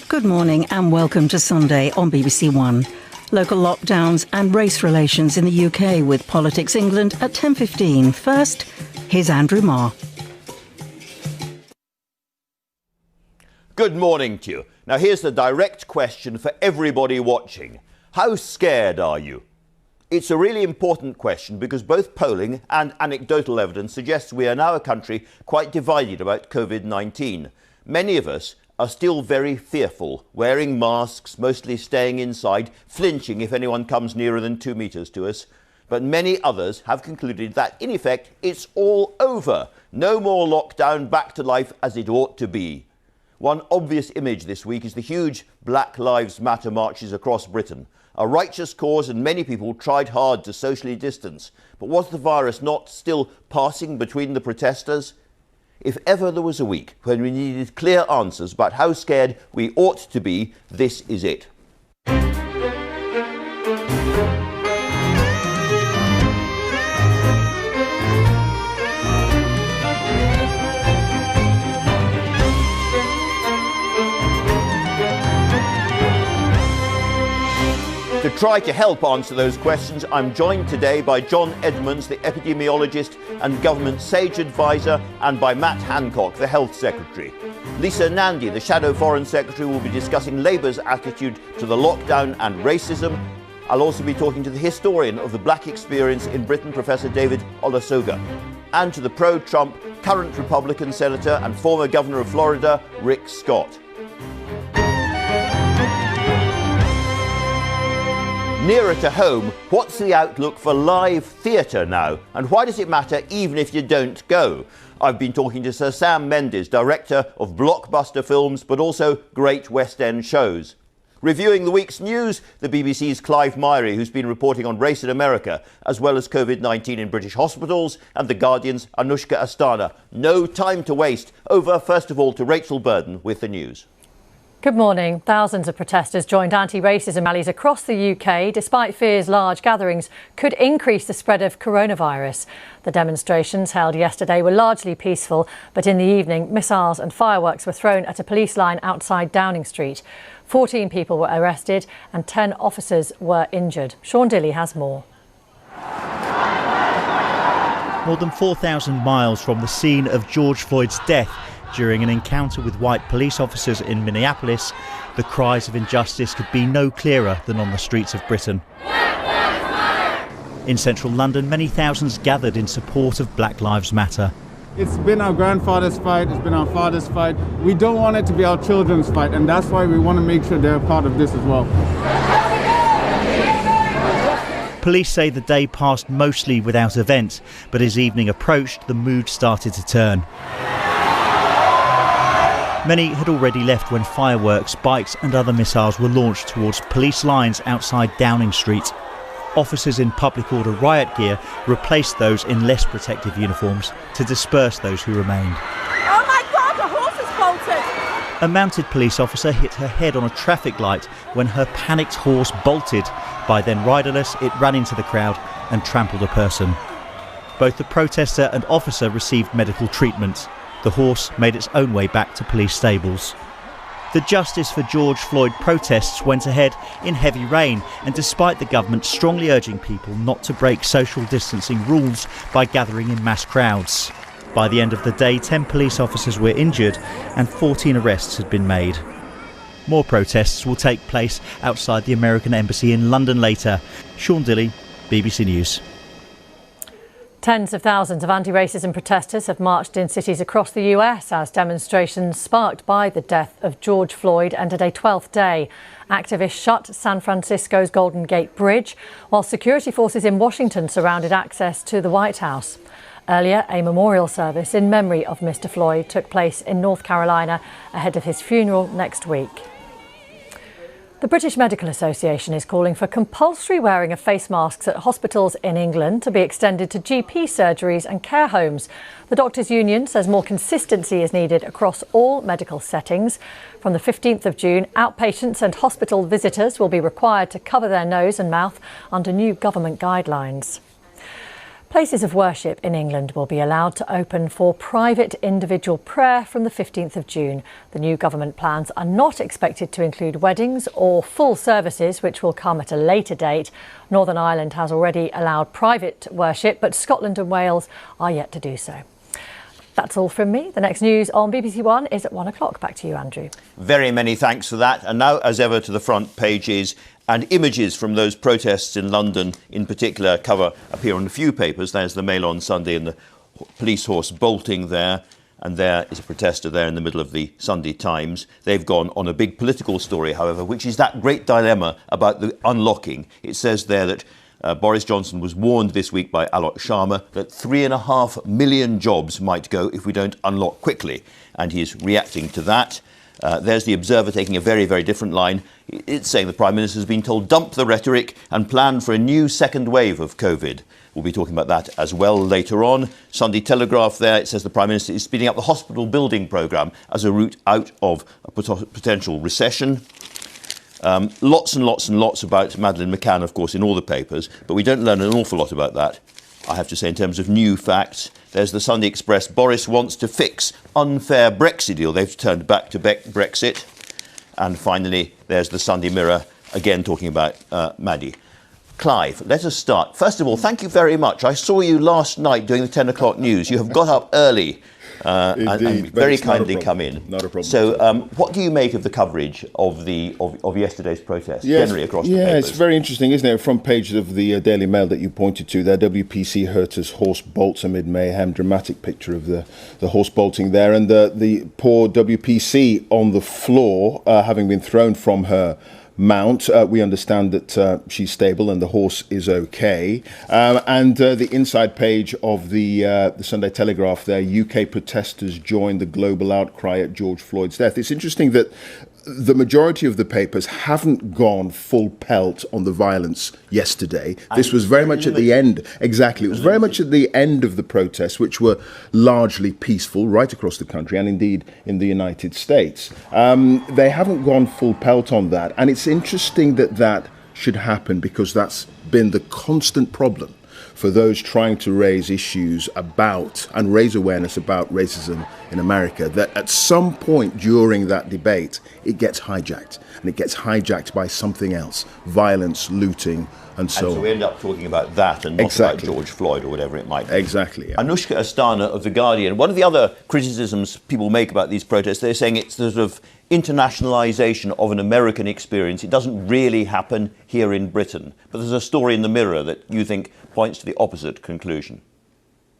Good morning and welcome to Sunday on BBC One. Local lockdowns and race relations in the UK with Politics England at 10:15. First, here's Andrew Marr. Good morning to you. Now here's the direct question for everybody watching. How scared are you? It's a really important question because both polling and anecdotal evidence suggests we are now a country quite divided about COVID-19. Many of us are still very fearful, wearing masks, mostly staying inside, flinching if anyone comes nearer than 2 metres to us. But many others have concluded that, in effect, it's all over. No more lockdown, back to life as it ought to be. One obvious image this week is the huge Black Lives Matter marches across Britain. A righteous cause, and many people tried hard to socially distance. But was the virus not still passing between the protesters? If ever there was a week when we needed clear answers about how scared we ought to be, this is it. To try to help answer those questions, I'm joined today by John Edmonds, the epidemiologist and government SAGE advisor, and by Matt Hancock, the health secretary. Lisa Nandy, the shadow foreign secretary, will be discussing Labour's attitude to the lockdown and racism. I'll also be talking to the historian of the black experience in Britain, Professor David Olusoga, and to the pro-Trump current Republican senator and former governor of Florida, Rick Scott. Nearer to home, what's the outlook for live theatre now? And why does it matter even if you don't go? I've been talking to Sir Sam Mendes, director of blockbuster films, but also great West End shows. Reviewing the week's news, the BBC's Clive Myrie, who's been reporting on race in America, as well as COVID-19 in British hospitals, and The Guardian's Anushka Astana. No time to waste. Over, first of all, to Rachel Burden with the news. Good morning. Thousands of protesters joined anti-racism rallies across the UK, despite fears large gatherings could increase the spread of coronavirus. The demonstrations held yesterday were largely peaceful, but in the evening, missiles and fireworks were thrown at a police line outside Downing Street. 14 people were arrested and 10 officers were injured. Sean Dilley has more. More than 4,000 miles from the scene of George Floyd's death, during an encounter with white police officers in Minneapolis, the cries of injustice could be no clearer than on the streets of Britain. In central London, many thousands gathered in support of Black Lives Matter. It's been our grandfather's fight, it's been our father's fight. We don't want it to be our children's fight, and that's why we want to make sure they're a part of this as well. Police say the day passed mostly without event, but as evening approached, the mood started to turn. Many had already left when fireworks, bikes and other missiles were launched towards police lines outside Downing Street. Officers in public order riot gear replaced those in less protective uniforms to disperse those who remained. Oh my God, the horse has bolted! A mounted police officer hit her head on a traffic light when her panicked horse bolted. By then riderless, it ran into the crowd and trampled a person. Both the protester and officer received medical treatment. The horse made its own way back to police stables. The Justice for George Floyd protests went ahead in heavy rain, and despite the government strongly urging people not to break social distancing rules by gathering in mass crowds. By the end of the day, 10 police officers were injured and 14 arrests had been made. More protests will take place outside the American Embassy in London later. Sean Dilley, BBC News. Tens of thousands of anti-racism protesters have marched in cities across the US as demonstrations sparked by the death of George Floyd entered a 12th day. Activists shut San Francisco's Golden Gate Bridge, while security forces in Washington surrounded access to the White House. Earlier, a memorial service in memory of Mr. Floyd took place in North Carolina ahead of his funeral next week. The British Medical Association is calling for compulsory wearing of face masks at hospitals in England to be extended to GP surgeries and care homes. The Doctors' Union says more consistency is needed across all medical settings. From the 15th of June, outpatients and hospital visitors will be required to cover their nose and mouth under new government guidelines. Places of worship in England will be allowed to open for private individual prayer from the 15th of June. The new government plans are not expected to include weddings or full services, which will come at a later date. Northern Ireland has already allowed private worship, but Scotland and Wales are yet to do so. That's all from me. The next news on BBC One is at 1 o'clock. Back to you, Andrew. Very many thanks for that. And now, as ever, to the front pages. And images from those protests in London, in particular, appear on a few papers. There's the Mail on Sunday and the police horse bolting there. And there is a protester there in the middle of the Sunday Times. They've gone on a big political story, however, which is that great dilemma about the unlocking. It says there that Boris Johnson was warned this week by Alok Sharma that 3.5 million jobs might go if we don't unlock quickly. And he is reacting to that. There's the Observer taking a very, very different line. It's saying the Prime Minister has been told dump the rhetoric and plan for a new second wave of COVID. We'll be talking about that as well later on. Sunday Telegraph there, it says the Prime Minister is speeding up the hospital building programme as a route out of a potential recession. Lots and lots and lots about Madeleine McCann, of course, in all the papers, but we don't learn an awful lot about that, I have to say, in terms of new facts. There's the Sunday Express. Boris wants to fix unfair Brexit deal. They've turned back to Brexit. And finally, there's the Sunday Mirror, again talking about Maddie. Clive, let us start. First of all, thank you very much. I saw you last night doing the 10 o'clock news. You have got up early and very kindly come in. Not a problem. So what do you make of the coverage of yesterday's protest, generally across the papers? Yeah, it's very interesting, isn't it? Front page of the Daily Mail that you pointed to there, WPC hurt as horse bolts amid mayhem. Dramatic picture of the horse bolting there. And the poor WPC on the floor, having been thrown from her mount. We understand that she's stable and the horse is okay. And the inside page of the Sunday Telegraph there, UK protesters join the global outcry at George Floyd's death. It's interesting that the majority of the papers haven't gone full pelt on the violence yesterday. This was very much at the end. Exactly. It was very much at the end of the protests, which were largely peaceful right across the country and indeed in the United States. They haven't gone full pelt on that. And it's interesting that that should happen because that's been the constant problem for those trying to raise issues about and raise awareness about racism in America, that at some point during that debate, it gets hijacked. And it gets hijacked by something else, violence, looting, and so on. So we end up talking about that and not about George Floyd or whatever it might be. Exactly. Yeah. Anushka Astana of The Guardian. One of the other criticisms people make about these protests, they're saying it's the sort of internationalisation of an American experience. It doesn't really happen here in Britain. But there's a story in the Mirror that you think points to the opposite conclusion.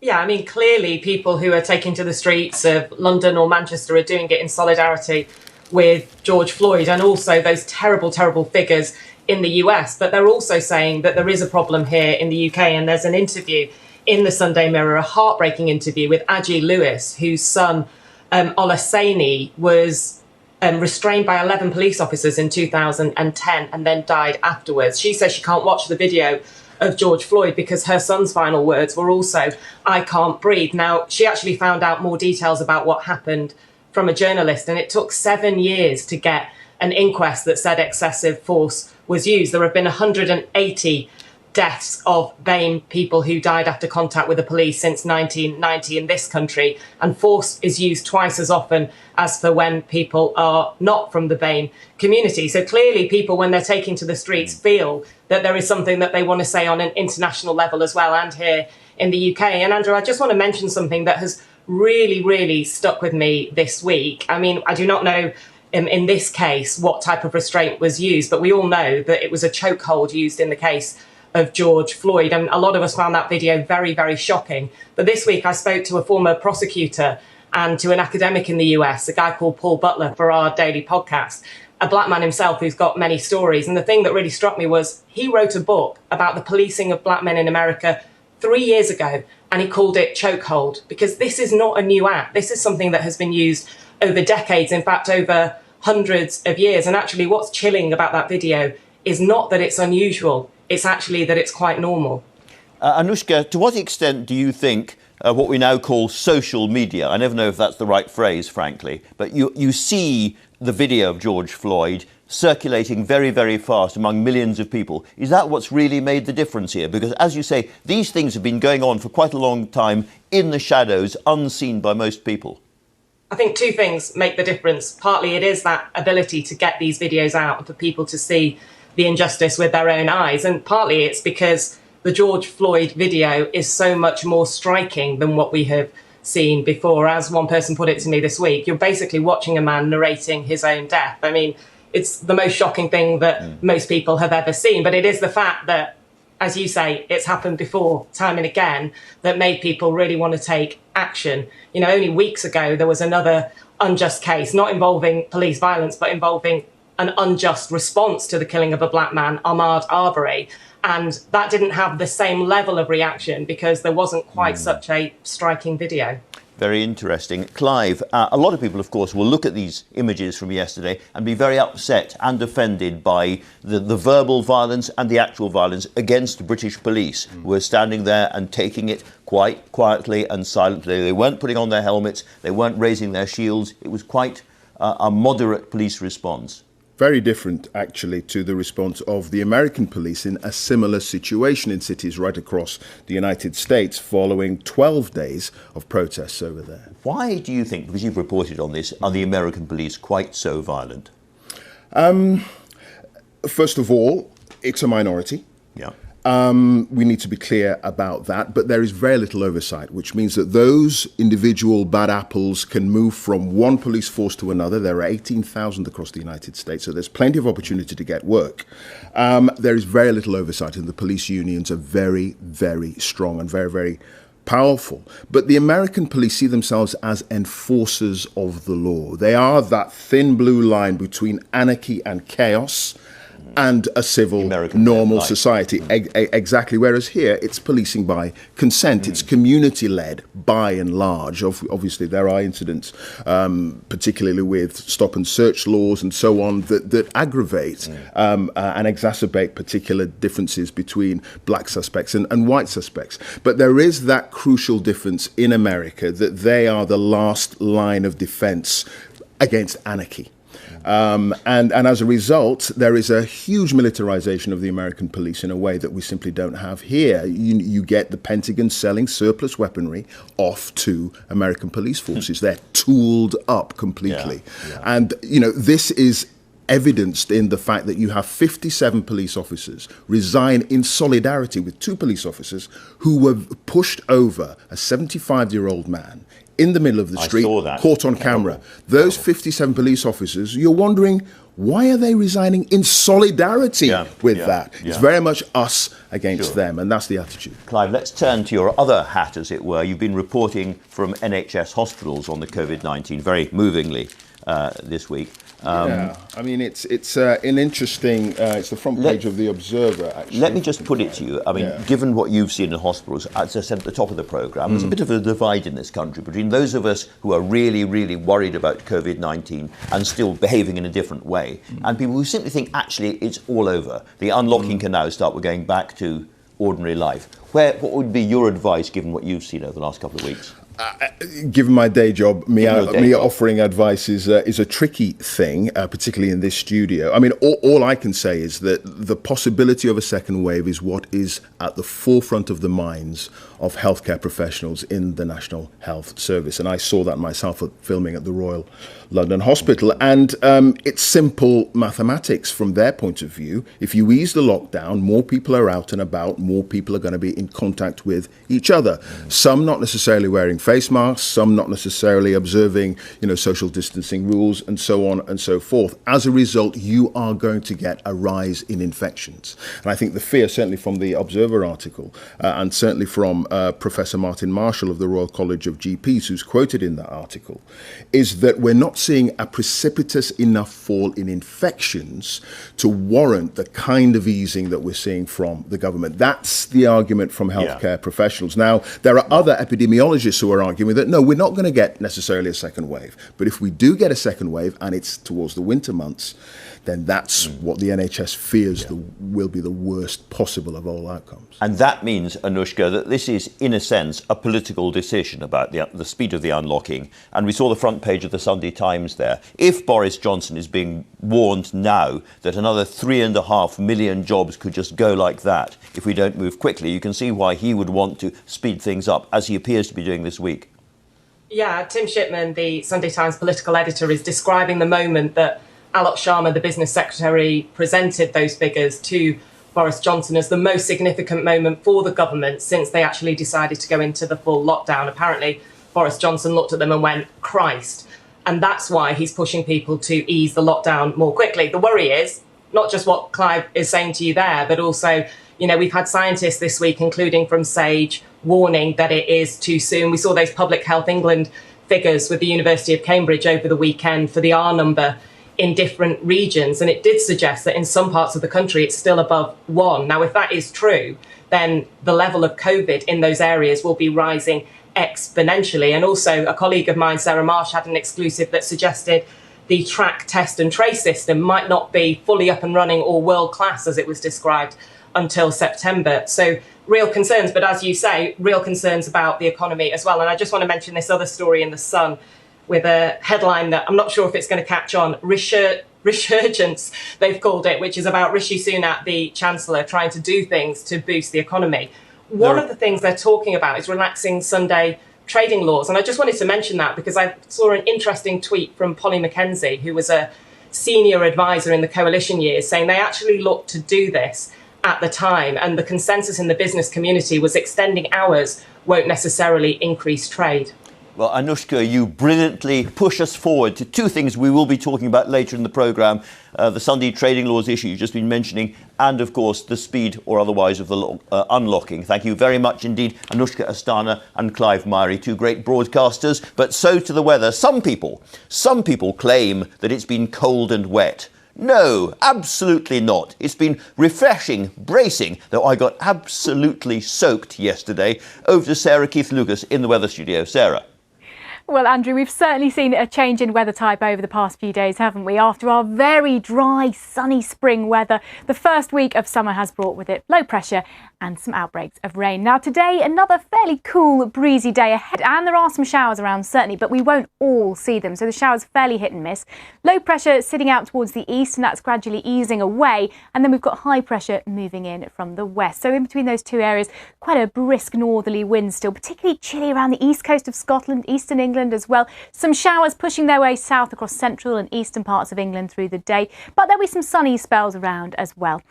Yeah, I mean, clearly people who are taking to the streets of London or Manchester are doing it in solidarity with George Floyd and also those terrible, terrible figures in the US. But they're also saying that there is a problem here in the UK. And there's an interview in the Sunday Mirror, a heartbreaking interview with Aji Lewis, whose son, Olaseni, was restrained by 11 police officers in 2010 and then died afterwards. She says she can't watch the video of George Floyd because her son's final words were also, "I can't breathe." Now, she actually found out more details about what happened from a journalist, and it took 7 years to get an inquest that said excessive force was used. There have been 180 deaths of BAME people who died after contact with the police since 1990 in this country, and force is used twice as often as for when people are not from the BAME community. So clearly people, when they're taking to the streets, feel that there is something that they want to say on an international level as well, and here in the UK. And Andrew, I just want to mention something that has really, really stuck with me this week. I mean, I do not know in this case what type of restraint was used, but we all know that it was a chokehold used in the case of George Floyd. And a lot of us found that video very, very shocking. But this week I spoke to a former prosecutor and to an academic in the US, a guy called Paul Butler, for our daily podcast, a black man himself who's got many stories. And the thing that really struck me was he wrote a book about the policing of black men in America 3 years ago, and he called it Chokehold, because this is not a new act. This is something that has been used over decades, in fact, over hundreds of years. And actually what's chilling about that video is not that it's unusual, it's actually that it's quite normal. Anushka, to what extent do you think what we now call social media. I never know if that's the right phrase, frankly, but you see the video of George Floyd circulating very, very fast among millions of people. Is that what's really made the difference here? Because, as you say, these things have been going on for quite a long time in the shadows, unseen by most people. I think two things make the difference. Partly it is that ability to get these videos out and for people to see the injustice with their own eyes. And partly it's because the George Floyd video is so much more striking than what we have seen before. As one person put it to me this week, you're basically watching a man narrating his own death. I mean, it's the most shocking thing that most people have ever seen. But it is the fact that, as you say, it's happened before, time and again, that made people really want to take action. You know, only weeks ago, there was another unjust case, not involving police violence, but involving an unjust response to the killing of a black man, Ahmaud Arbery. And that didn't have the same level of reaction because there wasn't quite such a striking video. Very interesting. Clive, a lot of people, of course, will look at these images from yesterday and be very upset and offended by the verbal violence and the actual violence against British police, who were standing there and taking it quite quietly and silently. They weren't putting on their helmets, they weren't raising their shields. It was quite a moderate police response. Very different, actually, to the response of the American police in a similar situation in cities right across the United States following 12 days of protests over there. Why do you think, because you've reported on this, are the American police quite so violent? First of all, it's a minority. Yeah. We need to be clear about that, but there is very little oversight, which means that those individual bad apples can move from one police force to another. There are 18,000 across the United States, so there's plenty of opportunity to get work. There is very little oversight, and the police unions are very, very strong and very, very powerful. But the American police see themselves as enforcers of the law. They are that thin blue line between anarchy and chaos and a civil, normal society. Exactly. Whereas here, it's policing by consent. It's community-led, by and large. Obviously, there are incidents, particularly with stop and search laws and so on, that aggravate and exacerbate particular differences between black suspects and white suspects. But there is that crucial difference in America that they are the last line of defense against anarchy. And as a result, there is a huge militarization of the American police in a way that we simply don't have here. You get the Pentagon selling surplus weaponry off to American police forces. They're tooled up completely. And, you know, this is evidenced in the fact that you have 57 police officers resign in solidarity with 2 police officers who were pushed over a 75-year-old man in the middle of the street, caught on camera. Those 57 police officers, you're wondering, why are they resigning in solidarity with that? It's very much us against them, and that's the attitude. Clive, let's turn to your other hat, as it were. You've been reporting from NHS hospitals on the COVID-19 very movingly this week. I mean, it's an interesting, it's the front page of The Observer, actually. Let me just put it to you. I mean, given what you've seen in hospitals, as I said at the top of the programme, there's a bit of a divide in this country between those of us who are really, really worried about COVID-19 and still behaving in a different way, and people who simply think, actually, it's all over. The unlocking can now start. We're going back to ordinary life. What would be your advice, given what you've seen over the last couple of weeks? Given my day job, me offering advice is a tricky thing, particularly in this studio. I mean, all I can say is that the possibility of a second wave is what is at the forefront of the minds of healthcare professionals in the National Health Service. And I saw that myself filming at the Royal London Hospital. And it's simple mathematics from their point of view. If you ease the lockdown, more people are out and about, more people are going to be in contact with each other. Some not necessarily wearing face masks, some not necessarily observing, social distancing rules, and so on and so forth. As a result, you are going to get a rise in infections. And I think the fear, certainly from the Observer article, and certainly from Professor Martin Marshall of the Royal College of GPs, who's quoted in that article, is that we're not seeing a precipitous enough fall in infections to warrant the kind of easing that we're seeing from the government. That's the argument from healthcare professionals. Now, there are other epidemiologists who are we're arguing that, no, we're not going to get necessarily a second wave. But if we do get a second wave and it's towards the winter months, then that's what the NHS fears will be the worst possible of all outcomes. And that means, Anushka, that this is, in a sense, a political decision about the speed of the unlocking. And we saw the front page of the Sunday Times there. If Boris Johnson is being warned now that another 3.5 million jobs could just go like that if we don't move quickly, you can see why he would want to speed things up, as he appears to be doing this week. Yeah, Tim Shipman, the Sunday Times political editor, is describing the moment that Alok Sharma, the business secretary, presented those figures to Boris Johnson as the most significant moment for the government since they actually decided to go into the full lockdown. Apparently, Boris Johnson looked at them and went, Christ. And that's why he's pushing people to ease the lockdown more quickly. The worry is not just what Clive is saying to you there, but also, we've had scientists this week, including from SAGE, warning that it is too soon. We saw those Public Health England figures with the University of Cambridge over the weekend for the R number in different regions, and it did suggest that in some parts of the country it's still above 1. Now, if that is true, then the level of COVID in those areas will be rising exponentially. And also, a colleague of mine, Sarah Marsh, had an exclusive that suggested the track, test and trace system might not be fully up and running or world class, as it was described, until September. So real concerns, but as you say, real concerns about the economy as well. And I just want to mention this other story in The Sun with a headline that I'm not sure if it's going to catch on, resurgence, they've called it, which is about Rishi Sunak, the Chancellor, trying to do things to boost the economy. One of the things they're talking about is relaxing Sunday trading laws. And I just wanted to mention that because I saw an interesting tweet from Polly Mackenzie, who was a senior advisor in the coalition years, saying they actually looked to do this at the time. And the consensus in the business community was extending hours won't necessarily increase trade. Well, Anushka, you brilliantly push us forward to two things we will be talking about later in the programme. The Sunday trading laws issue you've just been mentioning, and of course the speed or otherwise of the unlocking. Thank you very much indeed, Anushka Astana and Clive Myrie, two great broadcasters. But so to the weather. Some people claim that it's been cold and wet. No, absolutely not. It's been refreshing, bracing, though I got absolutely soaked yesterday. Over to Sarah Keith-Lucas in the weather studio. Sarah. Well, Andrew, we've certainly seen a change in weather type over the past few days, haven't we? After our very dry, sunny spring weather, the first week of summer has brought with it low pressure and some outbreaks of rain. Now today, another fairly cool, breezy day ahead, and there are some showers around certainly, but we won't all see them, so the showers fairly hit and miss. Low pressure sitting out towards the east, and that's gradually easing away, and then we've got high pressure moving in from the west. So in between those two areas, quite a brisk northerly wind still, particularly chilly around the east coast of Scotland, eastern England as well. Some showers pushing their way south across central and eastern parts of England through the day, but there'll be some sunny spells around as well.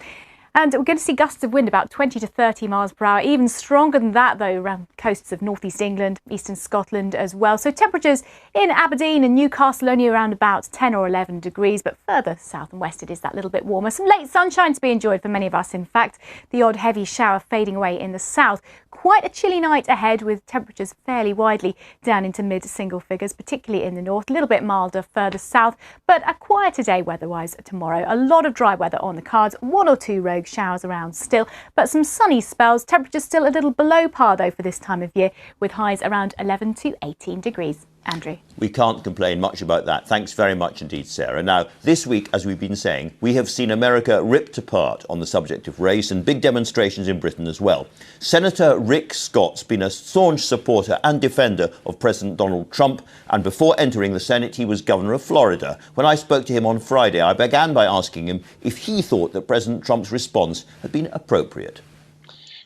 And we're going to see gusts of wind about 20 to 30 miles per hour, even stronger than that, though, around coasts of northeast England, eastern Scotland as well. So temperatures in Aberdeen and Newcastle only around about 10 or 11 degrees, but further south and west it is that little bit warmer. Some late sunshine to be enjoyed for many of us, in fact. The odd heavy shower fading away in the south. Quite a chilly night ahead with temperatures fairly widely down into mid-single figures, particularly in the north. A little bit milder further south, but a quieter day weather-wise tomorrow. A lot of dry weather on the cards, one or two rogue showers around still, but some sunny spells. Temperatures still a little below par though for this time of year, with highs around 11 to 18 degrees. Andrew. We can't complain much about that. Thanks very much indeed, Sarah. Now, this week, as we've been saying, we have seen America ripped apart on the subject of race, and big demonstrations in Britain as well. Senator Rick Scott's been a staunch supporter and defender of President Donald Trump, and before entering the Senate, he was governor of Florida. When I spoke to him on Friday, I began by asking him if he thought that President Trump's response had been appropriate.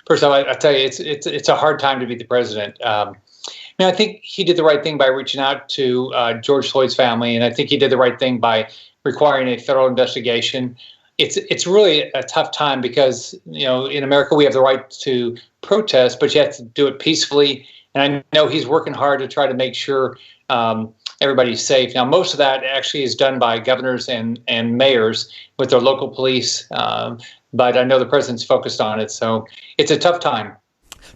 First of all, I tell you, it's a hard time to be the president. I think he did the right thing by reaching out to George Floyd's family, and I think he did the right thing by requiring a federal investigation. It's really a tough time because, in America we have the right to protest, but you have to do it peacefully. And I know he's working hard to try to make sure everybody's safe. Now, most of that actually is done by governors and mayors with their local police, but I know the president's focused on it, so it's a tough time.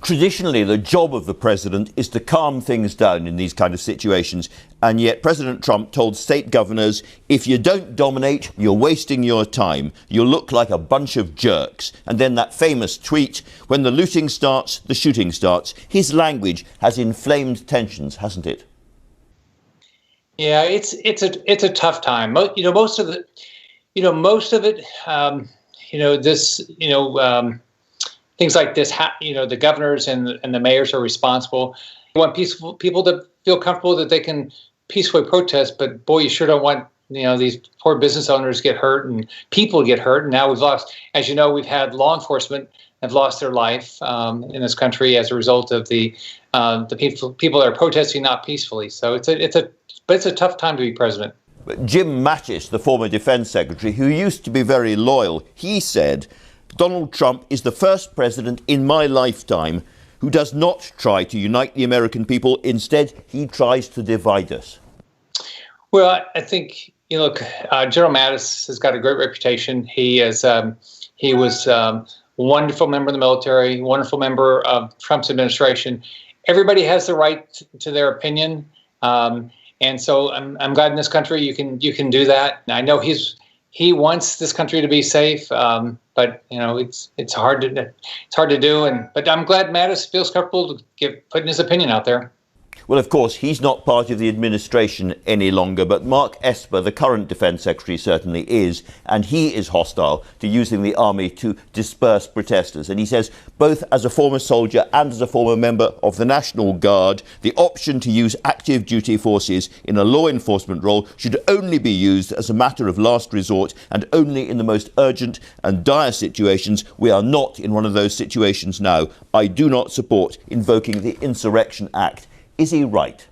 Traditionally, the job of the president is to calm things down in these kind of situations. And yet President Trump told state governors, if you don't dominate, you're wasting your time. You'll look like a bunch of jerks. And then that famous tweet, when the looting starts, the shooting starts. His language has inflamed tensions, hasn't it? Yeah, it's a tough time. Most of it, things like this, the governors and the mayors are responsible. You want people to feel comfortable that they can peacefully protest, but boy, you sure don't want, these poor business owners get hurt and people get hurt. And now we've lost, as you know, we've had law enforcement have lost their life in this country as a result of the people that are protesting not peacefully. So it's a tough time to be president. But Jim Mattis, the former defense secretary, who used to be very loyal, he said, Donald Trump is the first president in my lifetime who does not try to unite the American people. Instead, he tries to divide us. Well, I think, General Mattis has got a great reputation. He was a wonderful member of the military, wonderful member of Trump's administration. Everybody has the right to their opinion. And so I'm glad in this country you can do that. I know he wants this country to be safe, but it's hard to do. But I'm glad Mattis feels comfortable putting his opinion out there. Well, of course, he's not part of the administration any longer, but Mark Esper, the current Defence Secretary, certainly is, and he is hostile to using the army to disperse protesters. And he says, both as a former soldier and as a former member of the National Guard, the option to use active duty forces in a law enforcement role should only be used as a matter of last resort and only in the most urgent and dire situations. We are not in one of those situations now. I do not support invoking the Insurrection Act. Is he right?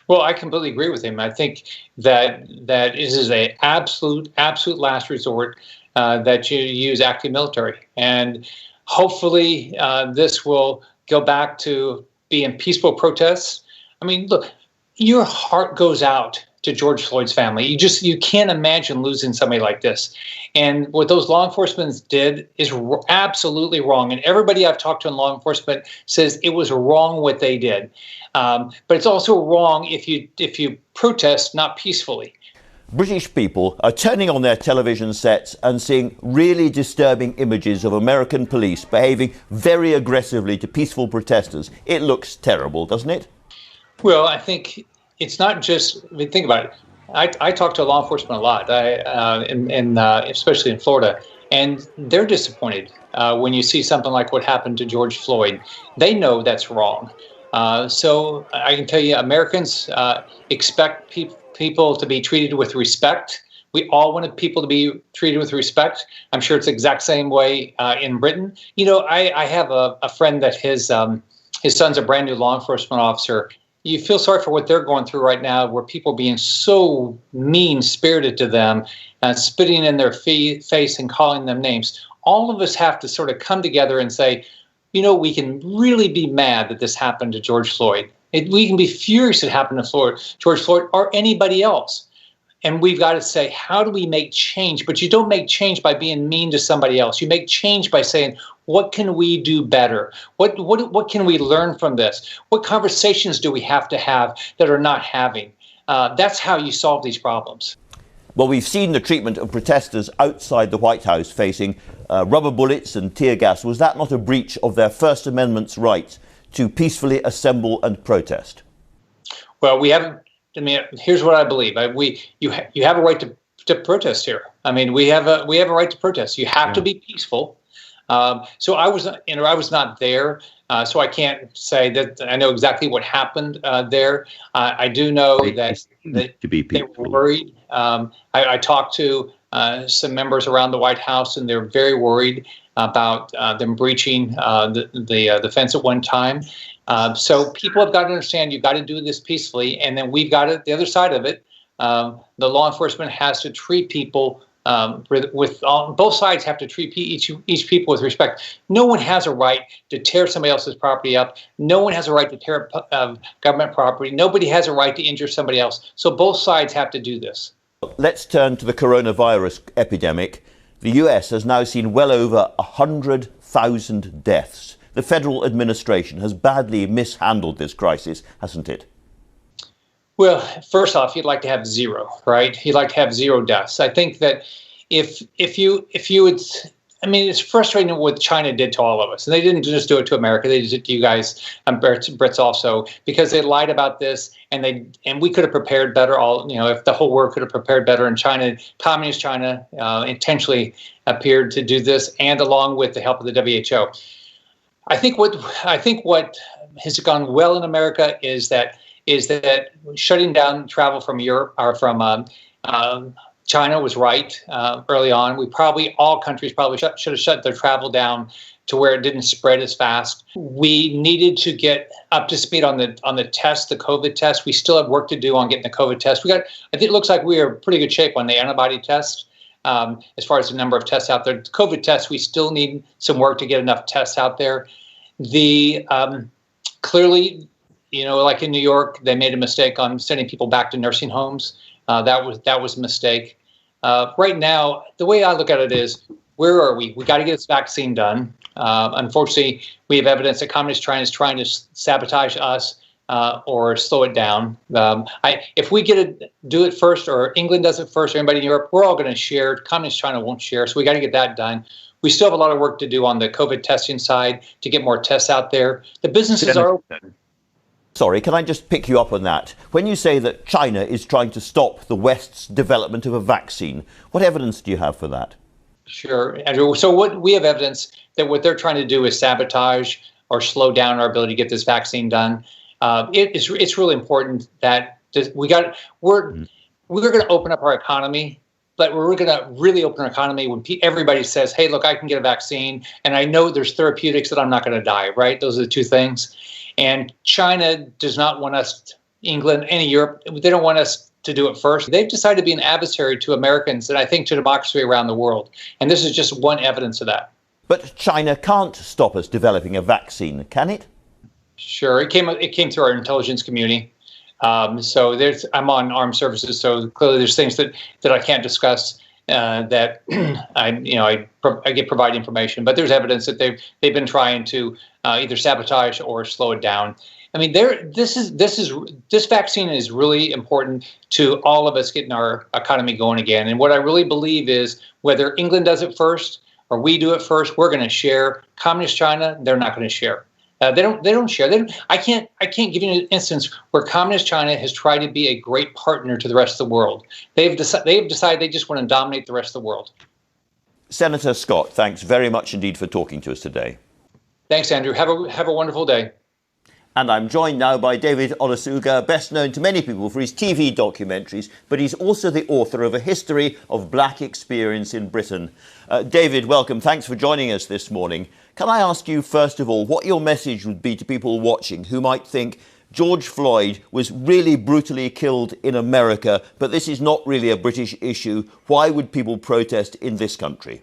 Well, I completely agree with him. I think that it is an absolute last resort that you use active military. And hopefully this will go back to being peaceful protests. I mean, look, your heart goes out to George Floyd's family. You can't imagine losing somebody like this. And what those law enforcement did is absolutely wrong. And everybody I've talked to in law enforcement says it was wrong what they did. But it's also wrong if you protest not peacefully. British people are turning on their television sets and seeing really disturbing images of American police behaving very aggressively to peaceful protesters. It looks terrible, doesn't it? Well, I think it's not just, think about it. I talk to law enforcement a lot, especially in Florida, and they're disappointed when you see something like what happened to George Floyd. They know that's wrong. So I can tell you, Americans expect people to be treated with respect. We all wanted people to be treated with respect. I'm sure it's the exact same way in Britain. I have a friend that his son's a brand new law enforcement officer. You feel sorry for what they're going through right now, where people are being so mean-spirited to them, spitting in their face and calling them names. All of us have to sort of come together and say, we can really be mad that this happened to George Floyd. We can be furious it happened to George Floyd or anybody else. And we've got to say, how do we make change? But you don't make change by being mean to somebody else. You make change by saying, what can we do better? What can we learn from this? What conversations do we have to have that are not having? That's how you solve these problems. Well, we've seen the treatment of protesters outside the White House facing rubber bullets and tear gas. Was that not a breach of their First Amendment's right to peacefully assemble and protest? Well, we haven't. I mean, here's what I believe. You have a right to protest here. I mean, we have a right to protest. You have to be peaceful. So I was not there, so I can't say that I know exactly what happened there. I do know that they were worried. I talked to some members around the White House, and they're very worried about them breaching the fence at one time. So people have got to understand you've got to do this peacefully, and then we've got the other side of it. The law enforcement has to treat people both sides have to treat each people with respect. No one has a right to tear somebody else's property up. No one has a right to tear up government property. Nobody has a right to injure somebody else. So both sides have to do this. Let's turn to the coronavirus epidemic. The US has now seen well over 100,000 deaths. The federal administration has badly mishandled this crisis, hasn't it? Well, first off, you'd like to have zero, right? You'd like to have zero deaths. I think that if you would, I mean, it's frustrating what China did to all of us. And they didn't just do it to America. They did it to you guys, Brits also, because they lied about this, and we could have prepared better. If the whole world could have prepared better. And China, communist China, intentionally appeared to do this, and along with the help of the WHO. I think what has gone well in America is that shutting down travel from Europe or from China was right early on. All countries should have shut their travel down to where it didn't spread as fast. We needed to get up to speed on the test, the COVID test. We still have work to do on getting the COVID test. I think it looks like we are in pretty good shape on the antibody test as far as the number of tests out there. The COVID test, we still need some work to get enough tests out there. Clearly, like in New York, they made a mistake on sending people back to nursing homes. That was a mistake. Right now, the way I look at it is, where are we? We got to get this vaccine done. Unfortunately, we have evidence that Communist China is trying to sabotage us or slow it down. If we do it first, or England does it first, or anybody in Europe, we're all going to share. Communist China won't share, so we got to get that done. We still have a lot of work to do on the COVID testing side to get more tests out there. The businesses are open. Sorry, can I just pick you up on that? When you say that China is trying to stop the West's development of a vaccine, what evidence do you have for that? Sure, Andrew. So we have evidence that what they're trying to do is sabotage or slow down our ability to get this vaccine done. It's really important that we're going to open up our economy, but we're going to really open our economy when everybody says, hey, look, I can get a vaccine, and I know there's therapeutics that I'm not going to die, right? Those are the two things. And China does not want us, England, any Europe, they don't want us to do it first. They've decided to be an adversary to Americans and I think to democracy around the world. And this is just one evidence of that. But China can't stop us developing a vaccine, can it? Sure. It came through our intelligence community. So I'm on armed services, so clearly there's things that I can't discuss that I provide information. But there's evidence that they've been trying to either sabotage or slow it down. I mean, this vaccine is really important to all of us getting our economy going again. And what I really believe is whether England does it first or we do it first, we're going to share. Communist China, they're not going to share. They don't share. I can't give you an instance where Communist China has tried to be a great partner to the rest of the world. They've decided they just want to dominate the rest of the world. Senator Scott, thanks very much indeed for talking to us today. Thanks, Andrew. Have a wonderful day. And I'm joined now by David Olusoga, best known to many people for his TV documentaries, but he's also the author of A History of Black Experience in Britain. David, welcome. Thanks for joining us this morning. Can I ask you, first of all, what your message would be to people watching who might think George Floyd was really brutally killed in America, but this is not really a British issue? Why would people protest in this country?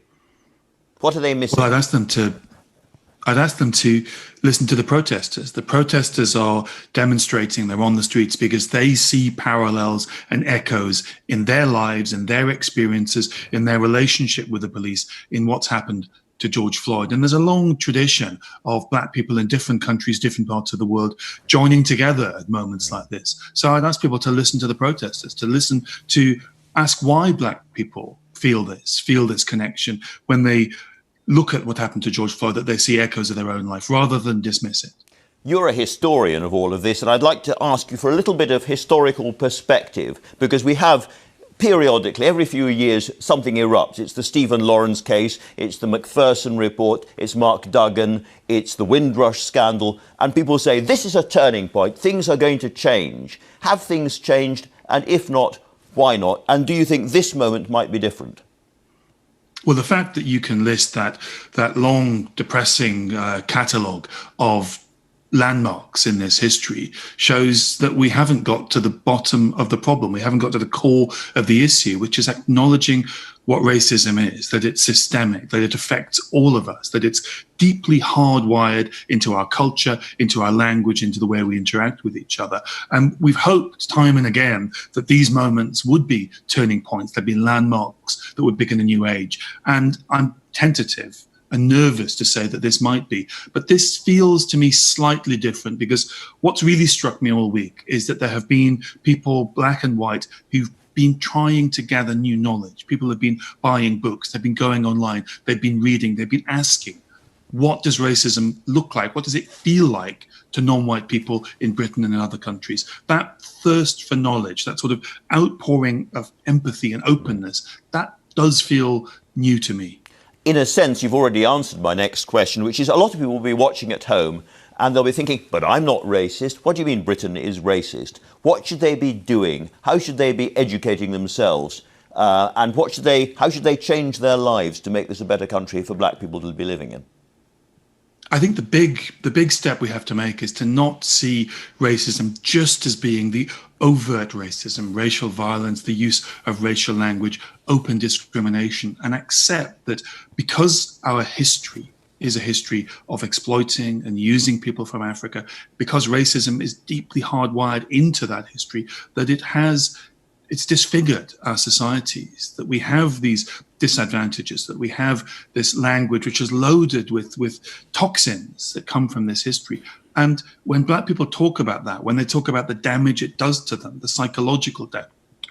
What are they missing? Well, I'd ask them to listen to the protesters. The protesters are demonstrating, they're on the streets because they see parallels and echoes in their lives and their experiences, in their relationship with the police, in what's happened to George Floyd. And there's a long tradition of black people in different countries, different parts of the world, joining together at moments like this. So I'd ask people to listen to the protesters, to ask why black people feel this connection when they look at what happened to George Floyd, that they see echoes of their own life rather than dismiss it. You're a historian of all of this, and I'd like to ask you for a little bit of historical perspective, because we have periodically, every few years, something erupts. It's the Stephen Lawrence case, it's the Macpherson report, it's Mark Duggan, it's the Windrush scandal, and people say this is a turning point, things are going to change. Have things changed? And if not, why not? And do you think this moment might be different? Well, the fact that you can list that long, depressing catalogue of landmarks in this history shows that we haven't got to the bottom of the problem. We haven't got to the core of the issue, which is acknowledging what racism is, that it's systemic, that it affects all of us, that it's deeply hardwired into our culture, into our language, into the way we interact with each other. And we've hoped time and again that these moments would be turning points, there'd be landmarks that would begin a new age. And I'm tentative and nervous to say that this might be. But this feels to me slightly different, because what's really struck me all week is that there have been people, black and white, who've been trying to gather new knowledge. People have been buying books, they've been going online, they've been reading, they've been asking, what does racism look like? What does it feel like to non-white people in Britain and in other countries? That thirst for knowledge, that sort of outpouring of empathy and openness, that does feel new to me. In a sense, you've already answered my next question, which is a lot of people will be watching at home and they'll be thinking, but I'm not racist. What do you mean Britain is racist? What should they be doing? How should they be educating themselves? And how should they change their lives to make this a better country for black people to be living in? I think the big step we have to make is to not see racism just as being the overt racism, racial violence, the use of racial language, open discrimination, and accept that because our history is a history of exploiting and using people from Africa, because racism is deeply hardwired into that history, that it's disfigured our societies, that we have these disadvantages, that we have this language which is loaded with toxins that come from this history. And when black people talk about that, when they talk about the damage it does to them, the psychological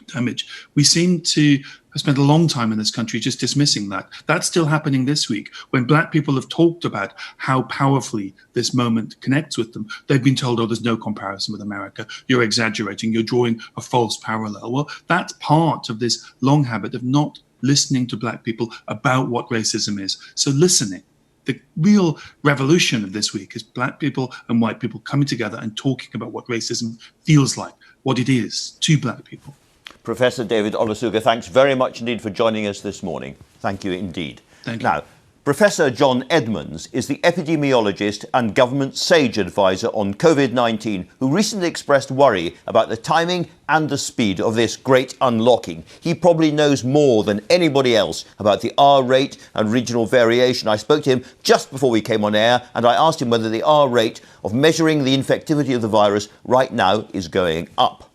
damage, we seem to have spent a long time in this country just dismissing that. That's still happening this week. When black people have talked about how powerfully this moment connects with them, they've been told, oh, there's no comparison with America. You're exaggerating. You're drawing a false parallel. Well, that's part of this long habit of not listening to black people about what racism is. So listening. The real revolution of this week is black people and white people coming together and talking about what racism feels like, what it is to black people. Professor David Olusoga, thanks very much indeed for joining us this morning. Thank you indeed. Thank you. Now, Professor John Edmonds is the epidemiologist and government SAGE advisor on COVID-19, who recently expressed worry about the timing and the speed of this great unlocking. He probably knows more than anybody else about the R rate and regional variation. I spoke to him just before we came on air, and I asked him whether the R rate of measuring the infectivity of the virus right now is going up.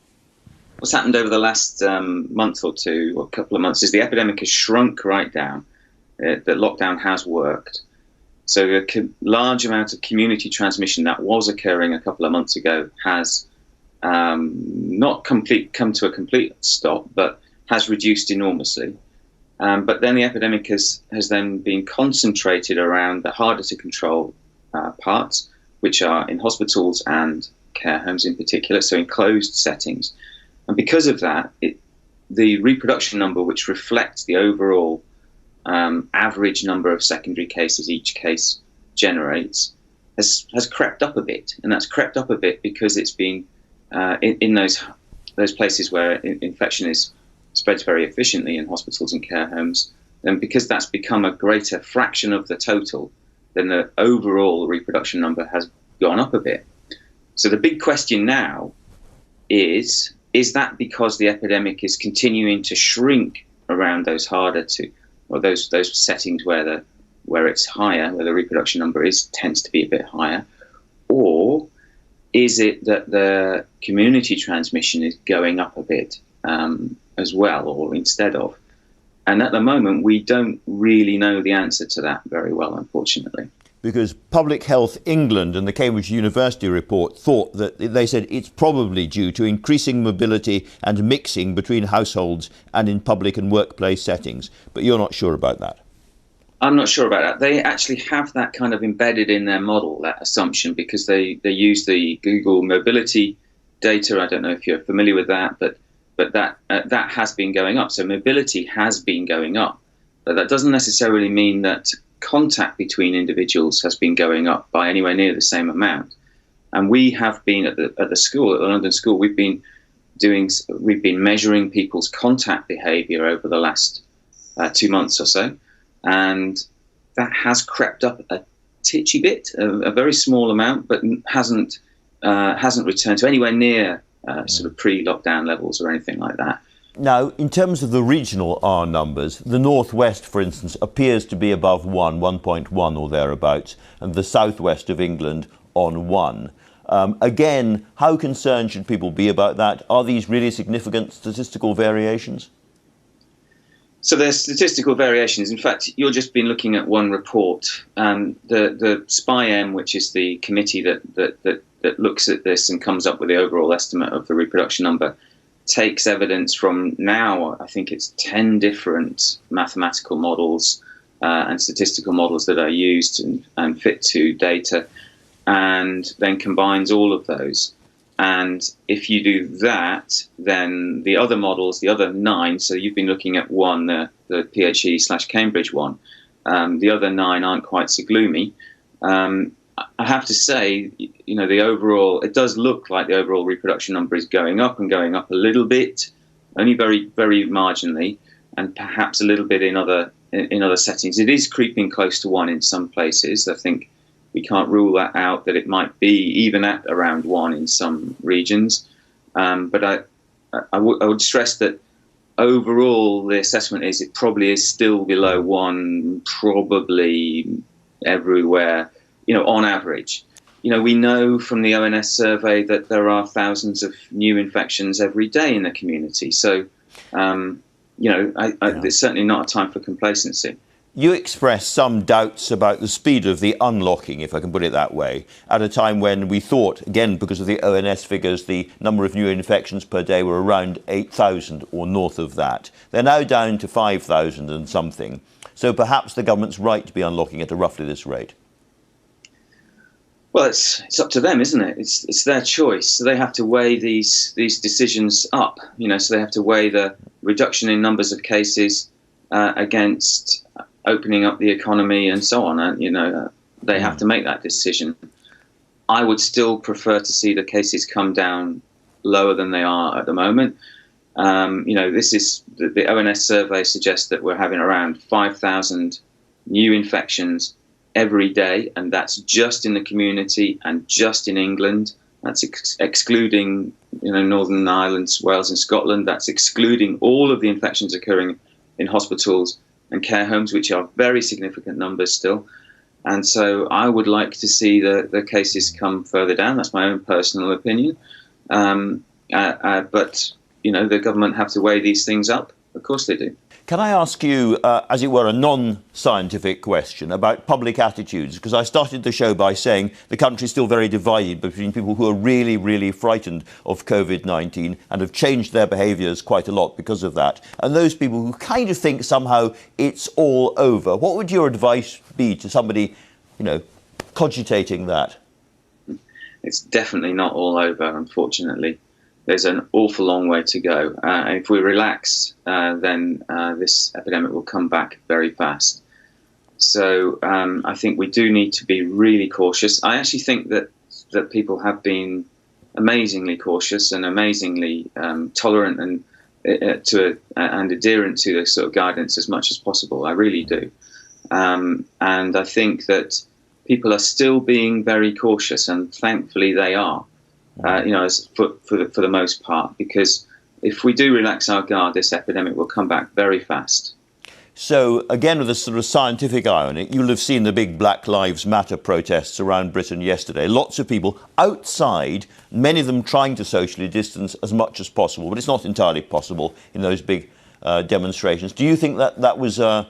What's happened over the last month or two, or a couple of months, is the epidemic has shrunk right down. The lockdown has worked. So a large amount of community transmission that was occurring a couple of months ago has not come to a complete stop, but has reduced enormously. But then the epidemic has then been concentrated around the harder to control parts, which are in hospitals and care homes in particular, so in closed settings. And because of that, the reproduction number, which reflects the overall average number of secondary cases each case generates, has crept up a bit. And that's crept up a bit because it's been in those places where infection is spreads very efficiently in hospitals and care homes. And because that's become a greater fraction of the total, then the overall reproduction number has gone up a bit. So the big question now is that because the epidemic is continuing to shrink around those harder to, or those settings where it's higher, where the reproduction number tends to be a bit higher, or is it that the community transmission is going up a bit as well, or instead of? And at the moment, we don't really know the answer to that very well, unfortunately. Because Public Health England and the Cambridge University report thought that they said it's probably due to increasing mobility and mixing between households and in public and workplace settings. But you're not sure about that. I'm not sure about that. They actually have that kind of embedded in their model, that assumption, because they use the Google mobility data. I don't know if you're familiar with that, but that has been going up. So mobility has been going up. But that doesn't necessarily mean that contact between individuals has been going up by anywhere near the same amount. And we have been at the school, at the London School, we've been measuring people's contact behaviour over the last 2 months or so, and that has crept up a titchy bit, a very small amount, but hasn't returned to anywhere near sort of pre-lockdown levels or anything like that. Now, in terms of the regional R numbers, the northwest, for instance, appears to be above 1.1 or thereabouts, and the southwest of England on 1. Again, how concerned should people be about that? Are these really significant statistical variations? So there's statistical variations. In fact, you've just been looking at one report. The SPI-M, which is the committee that looks at this and comes up with the overall estimate of the reproduction number, takes evidence from now, I think it's 10 different mathematical models and statistical models that are used and fit to data, and then combines all of those. And if you do that, then the other models, the other 9, so you've been looking at one, the PHE/Cambridge one, the other 9 aren't quite so gloomy. I have to say, the overall, it does look like the overall reproduction number is going up and going up a little bit, only very, very marginally, and perhaps a little bit in other settings. It is creeping close to 1 in some places. I think we can't rule that out, that it might be even at around 1 in some regions. But I would stress that overall the assessment is it probably is still below 1, probably everywhere, on average. We know from the ONS survey that there are thousands of new infections every day in the community. So, it's certainly not a time for complacency. You expressed some doubts about the speed of the unlocking, if I can put it that way, at a time when we thought, again, because of the ONS figures, the number of new infections per day were around 8,000 or north of that. They're now down to 5,000 and something. So perhaps the government's right to be unlocking at roughly this rate. Well, it's up to them, isn't it? It's their choice. So they have to weigh these decisions up. So they have to weigh the reduction in numbers of cases against opening up the economy and so on. And, they have to make that decision. I would still prefer to see the cases come down lower than they are at the moment. This is the ONS survey suggests that we're having around 5,000 new infections every day, and that's just in the community and just in England. That's excluding, Northern Ireland, Wales and Scotland. That's excluding all of the infections occurring in hospitals and care homes, which are very significant numbers still. And so I would like to see the cases come further down. That's my own personal opinion. But, the government have to weigh these things up. Of course they do. Can I ask you, as it were, a non-scientific question about public attitudes? Because I started the show by saying the country's still very divided between people who are really, really frightened of COVID-19 and have changed their behaviours quite a lot because of that, and those people who kind of think somehow it's all over. What would your advice be to somebody, cogitating that? It's definitely not all over, unfortunately. There's an awful long way to go. If we relax, then this epidemic will come back very fast. So I think we do need to be really cautious. I actually think that people have been amazingly cautious and amazingly tolerant and adherent to the sort of guidance as much as possible. I really do. And I think that people are still being very cautious, and thankfully they are. For the most part, because if we do relax our guard, this epidemic will come back very fast. So, again, with a sort of scientific eye on it, you'll have seen the big Black Lives Matter protests around Britain yesterday. Lots of people outside, many of them trying to socially distance as much as possible, but it's not entirely possible in those big demonstrations. Do you think that was a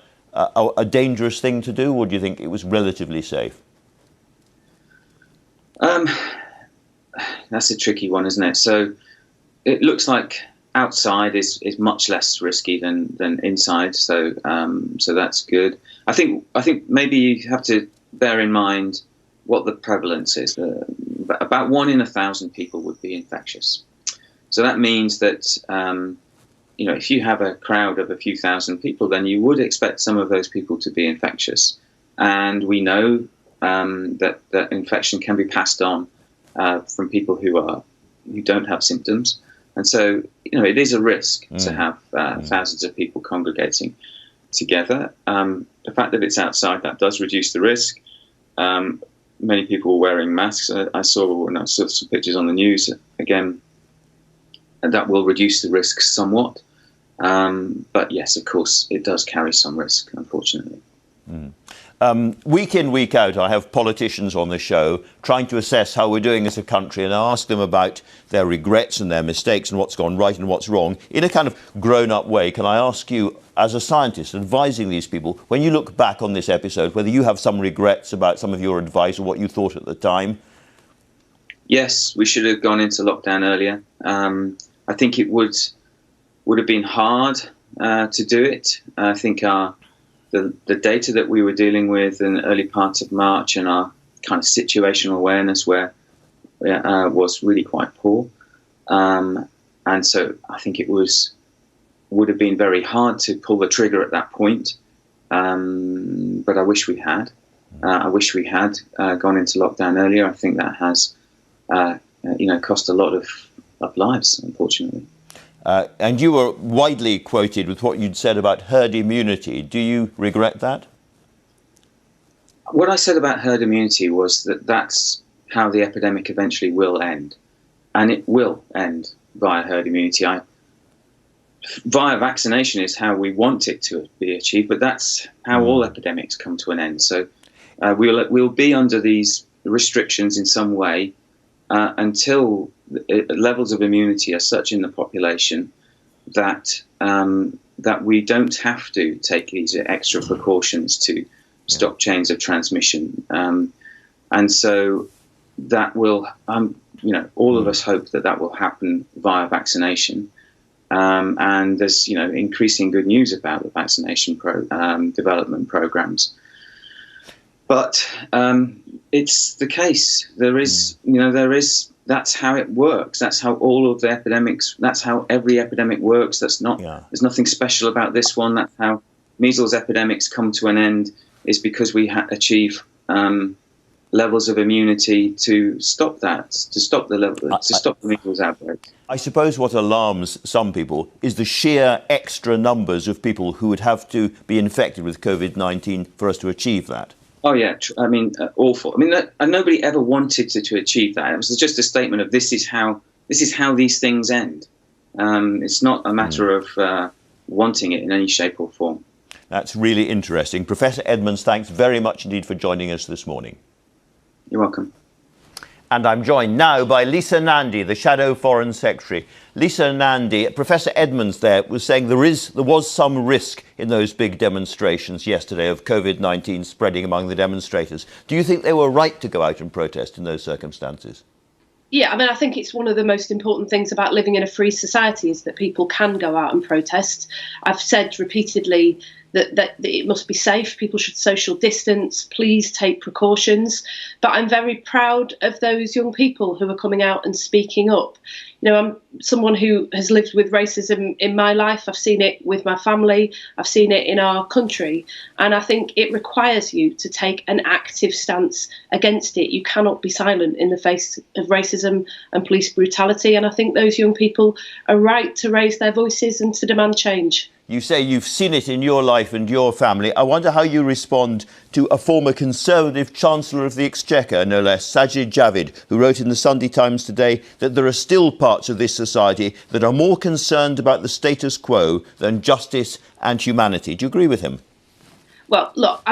dangerous thing to do, or do you think it was relatively safe? That's a tricky one, isn't it? So it looks like outside is much less risky than inside. So that's good. I think maybe you have to bear in mind what the prevalence is. About 1 in 1,000 people would be infectious. So that means that if you have a crowd of a few thousand people, then you would expect some of those people to be infectious. And we know that infection can be passed on from people who don't have symptoms, and so it is a risk to have thousands of people congregating together. The fact that it's outside, that does reduce the risk. Many people were wearing masks. I saw some pictures on the news again, and that will reduce the risk somewhat. But yes, of course, it does carry some risk, unfortunately. Week in, week out, I have politicians on the show trying to assess how we're doing as a country, and I ask them about their regrets and their mistakes and what's gone right and what's wrong in a kind of grown-up way. Can I ask you, as a scientist advising these people, when you look back on this episode, whether you have some regrets about some of your advice or what you thought at the time? Yes, we should have gone into lockdown earlier. I think it would have been hard to do it. I think the data that we were dealing with in the early part of March and our kind of situational awareness was really quite poor. And so I think it would have been very hard to pull the trigger at that point. But I wish we had. I wish we had gone into lockdown earlier. I think that has cost a lot of lives, unfortunately. And you were widely quoted with what you'd said about herd immunity. Do you regret that? What I said about herd immunity was that that's how the epidemic eventually will end. And it will end via herd immunity. Via vaccination is how we want it to be achieved, but that's how all epidemics come to an end. So we'll be under these restrictions in some way until levels of immunity are such in the population that we don't have to take these extra precautions to stop chains of transmission. And so that will, all of us hope that will happen via vaccination. And there's, increasing good news about the vaccination development programs. But it's the case. There is, that's how it works. That's how all of the epidemics, that's how every epidemic works. There's nothing special about this one. That's how measles epidemics come to an end, is because we achieve levels of immunity to stop that, to stop the measles outbreak. I suppose what alarms some people is the sheer extra numbers of people who would have to be infected with COVID-19 for us to achieve that. Oh yeah, awful. And nobody ever wanted to achieve that. It was just a statement of this is how these things end. It's not a matter of wanting it in any shape or form. That's really interesting. Professor Edmonds, thanks very much indeed for joining us this morning. You're welcome. And I'm joined now by Lisa Nandy, the Shadow Foreign Secretary. Lisa Nandy, Professor Edmonds there was saying there was some risk in those big demonstrations yesterday of COVID-19 spreading among the demonstrators. Do you think they were right to go out and protest in those circumstances? Yeah, I think it's one of the most important things about living in a free society is that people can go out and protest. I've said repeatedly that it must be safe. People should social distance. Please take precautions. But I'm very proud of those young people who are coming out and speaking up. I'm someone who has lived with racism in my life. I've seen it with my family. I've seen it in our country. And I think it requires you to take an active stance against it. You cannot be silent in the face of racism and police brutality. And I think those young people are right to raise their voices and to demand change. You say you've seen it in your life and your family. I wonder how you respond to a former Conservative Chancellor of the Exchequer, no less, Sajid Javid, who wrote in the Sunday Times today that there are still parts of this society that are more concerned about the status quo than justice and humanity. Do you agree with him? Well, look,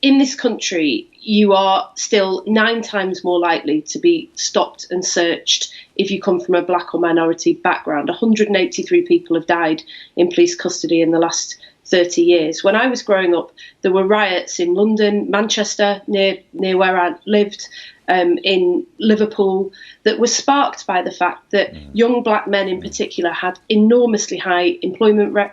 in this country, you are still 9 times more likely to be stopped and searched if you come from a black or minority background. 183 people have died in police custody in the last 30 years. When I was growing up, there were riots in London, Manchester, near where I lived, in Liverpool, that were sparked by the fact that young black men in particular had enormously high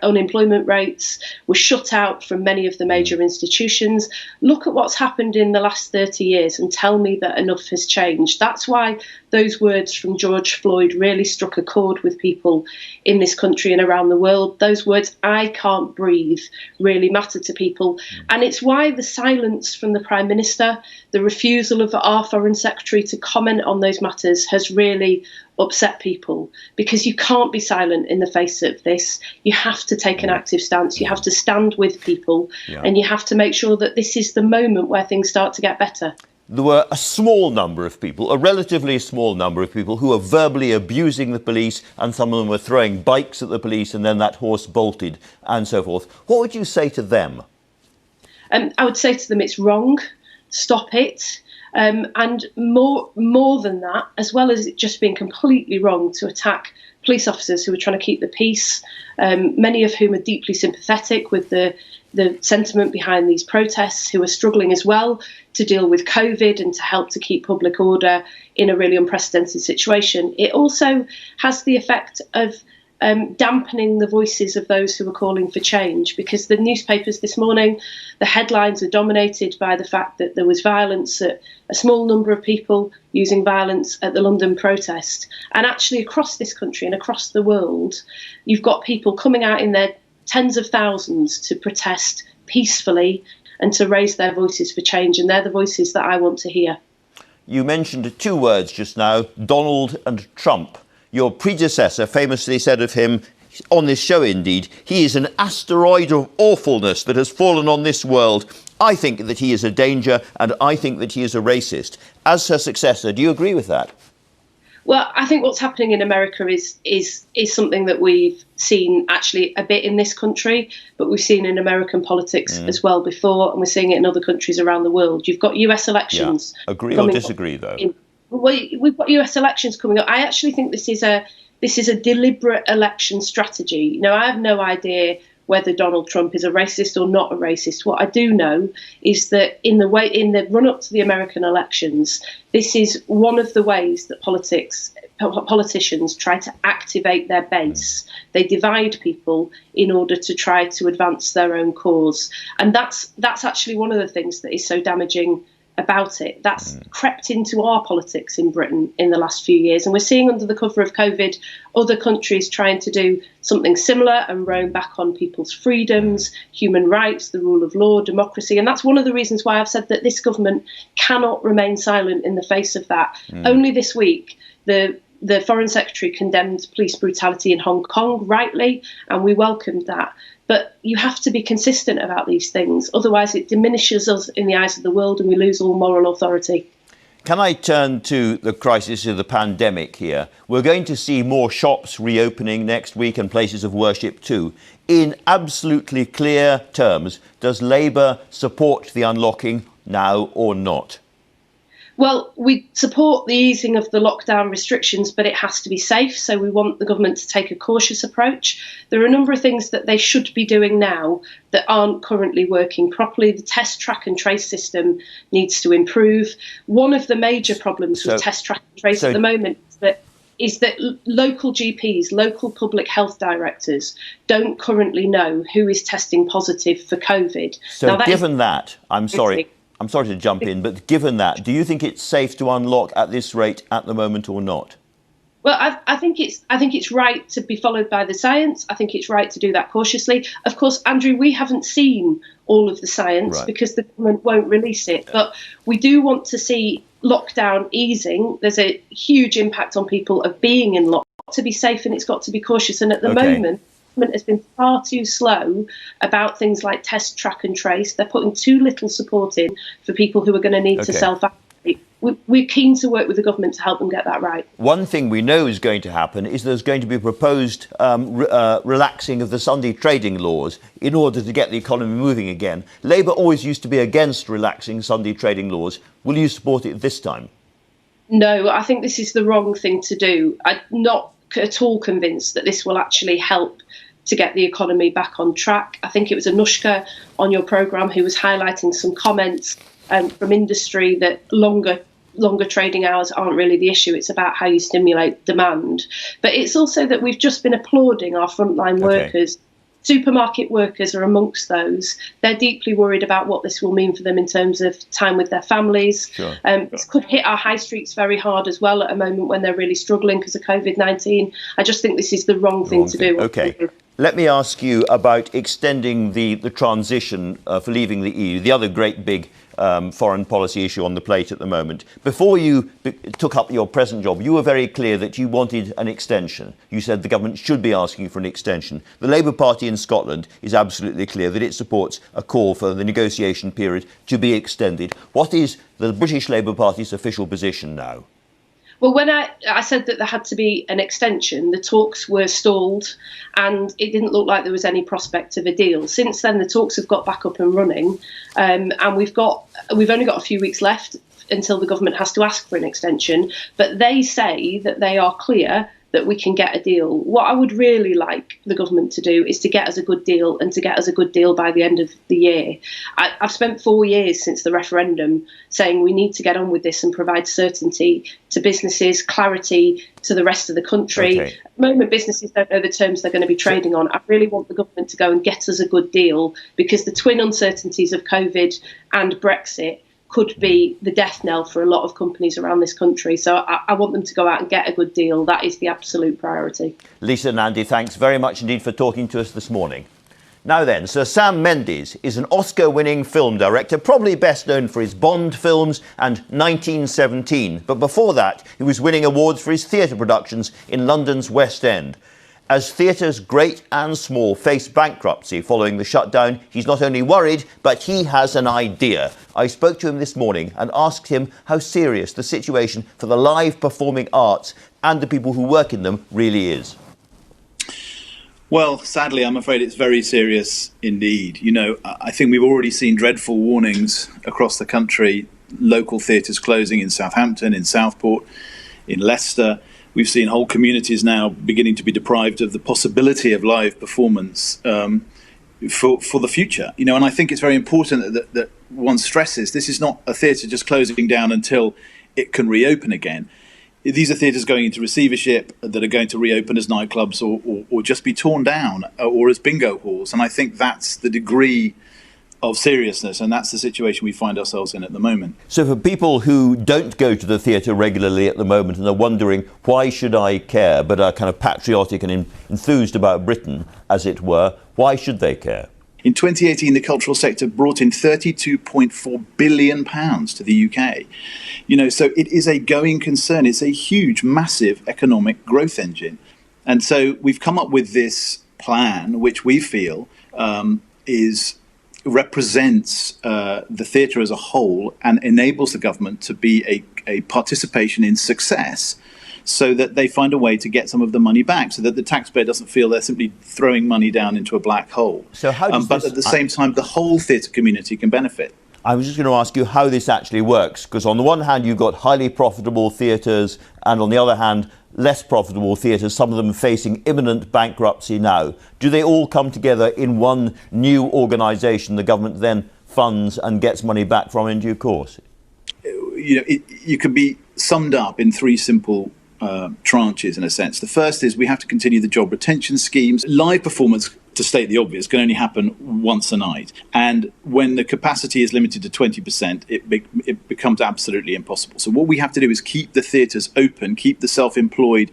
unemployment rates, were shut out from many of the major institutions. Look at what's happened in the last 30 years and tell me that enough has changed. That's why those words from George Floyd really struck a chord with people in this country and around the world. Those words, "I can't breathe," really matter to people. And it's why the silence from the Prime Minister, the refusal of our Foreign Secretary to comment on those matters has really upset people, because you can't be silent in the face of this. You have to take an active stance. You have to stand with people, and you have to make sure that this is the moment where things start to get better. There were a small number of people, a relatively small number of people, who were verbally abusing the police, and some of them were throwing bikes at the police, and then that horse bolted and so forth. What would you say to them? I would say to them, it's wrong. Stop it. And more than that, as well as it just being completely wrong to attack police officers who are trying to keep the peace, many of whom are deeply sympathetic with the sentiment behind these protests, who are struggling as well to deal with COVID and to help to keep public order in a really unprecedented situation. It also has the effect of dampening the voices of those who are calling for change, because the newspapers this morning, the headlines are dominated by the fact that there was violence, a small number of people using violence at the London protest. And actually across this country and across the world, you've got people coming out in their tens of thousands to protest peacefully and to raise their voices for change. And they're the voices that I want to hear. You mentioned two words just now, Donald and Trump. Your predecessor famously said of him, on this show indeed, he is an asteroid of awfulness that has fallen on this world. I think that he is a danger, and I think that he is a racist. As her successor, do you agree with that? Well, I think what's happening in America is something that we've seen actually a bit in this country, but we've seen in American politics as well before, and we're seeing it in other countries around the world. You've got US elections. Yeah. Agree or disagree, though? Well, we've got US elections coming up. I actually think this is a deliberate election strategy. You know, I have no idea whether Donald Trump is a racist or not a racist. What I do know is that in the run up to the American elections, this is one of the ways that politicians try to activate their base. They divide people in order to try to advance their own cause, and that's actually one of the things that is so damaging about it. That's crept into our politics in Britain in the last few years, and we're seeing under the cover of COVID other countries trying to do something similar and roam back on people's freedoms, human rights, the rule of law, democracy. And that's one of the reasons why I've said that this government cannot remain silent in the face of that. Only this week the Foreign Secretary condemned police brutality in Hong Kong, rightly, and we welcomed that. But you have to be consistent about these things. Otherwise, it diminishes us in the eyes of the world and we lose all moral authority. Can I turn to the crisis of the pandemic here? We're going to see more shops reopening next week and places of worship too. In absolutely clear terms, does Labour support the unlocking now or not? Well, we support the easing of the lockdown restrictions, but it has to be safe. So we want the government to take a cautious approach. There are a number of things that they should be doing now that aren't currently working properly. The test, track and trace system needs to improve. One of the major problems with test, track and trace at the moment is that local GPs, local public health directors, don't currently know who is testing positive for COVID. So now, given that, I'm sorry to jump in, but given that, do you think it's safe to unlock at this rate at the moment or not? Well, I think it's right to be followed by the science. I think it's right to do that cautiously. Of course, Andrew, we haven't seen all of the science because the government won't release it. But we do want to see lockdown easing. There's a huge impact on people of being in lockdown. It's got to be safe and it's got to be cautious. And at the moment, has been far too slow about things like test, track and trace. They're putting too little support in for people who are going to need to self-isolate. We're keen to work with the government to help them get that right. One thing we know is going to happen is there's going to be proposed relaxing of the Sunday trading laws in order to get the economy moving again. Labour always used to be against relaxing Sunday trading laws. Will you support it this time? No, I think this is the wrong thing to do. I'm not at all convinced that this will actually help to get the economy back on track. I think it was Anushka on your programme who was highlighting some comments from industry that longer trading hours aren't really the issue. It's about how you stimulate demand. But it's also that we've just been applauding our frontline workers. Supermarket workers are amongst those. They're deeply worried about what this will mean for them in terms of time with their families. This could hit our high streets very hard as well at a moment when they're really struggling because of COVID-19. I just think this is the wrong thing to do. Okay. Let me ask you about extending the transition for leaving the EU, the other great big foreign policy issue on the plate at the moment. Before you took up your present job, you were very clear that you wanted an extension. You said the government should be asking for an extension. The Labour Party in Scotland is absolutely clear that it supports a call for the negotiation period to be extended. What is the British Labour Party's official position now? Well, when I said that there had to be an extension, the talks were stalled and it didn't look like there was any prospect of a deal. Since then, the talks have got back up and running, and we've only got a few weeks left until the government has to ask for an extension. But they say that they are clear that we can get a deal. What I would really like the government to do is to get us a good deal, and to get us a good deal by the end of the year. I've spent 4 years since the referendum saying we need to get on with this and provide certainty to businesses, clarity to the rest of the country. Okay. At the moment, businesses don't know the terms they're going to be trading on. I really want the government to go and get us a good deal, because the twin uncertainties of COVID and Brexit could be the death knell for a lot of companies around this country. So I want them to go out and get a good deal. That is the absolute priority. Lisa Nandy, thanks very much indeed for talking to us this morning. Now then, Sir Sam Mendes is an Oscar-winning film director, probably best known for his Bond films and 1917. But before that, he was winning awards for his theatre productions in London's West End. As theatres great and small face bankruptcy following the shutdown, he's not only worried, but he has an idea. I spoke to him this morning and asked him how serious the situation for the live performing arts and the people who work in them really is. Well, sadly, I'm afraid it's very serious indeed. You know, I think we've already seen dreadful warnings across the country, local theatres closing in Southampton, in Southport, in Leicester. We've seen whole communities now beginning to be deprived of the possibility of live performance for the future. You know, and I think it's very important that one stresses this is not a theatre just closing down until it can reopen again. These are theatres going into receivership that are going to reopen as nightclubs or just be torn down or as bingo halls. And I think that's the degree of seriousness, and that's the situation we find ourselves in at the moment. So for people who don't go to the theatre regularly at the moment and are wondering, why should I care, but are kind of patriotic and enthused about Britain, as it were, why should they care? In 2018, the cultural sector brought in £32.4 billion to the UK. You know, so it is a going concern. It's a huge, massive economic growth engine. And so we've come up with this plan, which we feel represents the theatre as a whole and enables the government to be a participation in success, so that they find a way to get some of the money back, so that the taxpayer doesn't feel they're simply throwing money down into a black hole. So how does but at the same time, the whole theatre community can benefit. I was just going to ask you how this actually works, because on the one hand you've got highly profitable theatres, and on the other hand less profitable theatres, some of them facing imminent bankruptcy now. Do they all come together in one new organisation the government then funds and gets money back from in due course? You know, you could be summed up in three simple tranches, in a sense. The first is we have to continue the job retention schemes. Live performance, to state the obvious, can only happen once a night. And when the capacity is limited to 20%, it becomes absolutely impossible. So what we have to do is keep the theatres open, keep the self-employed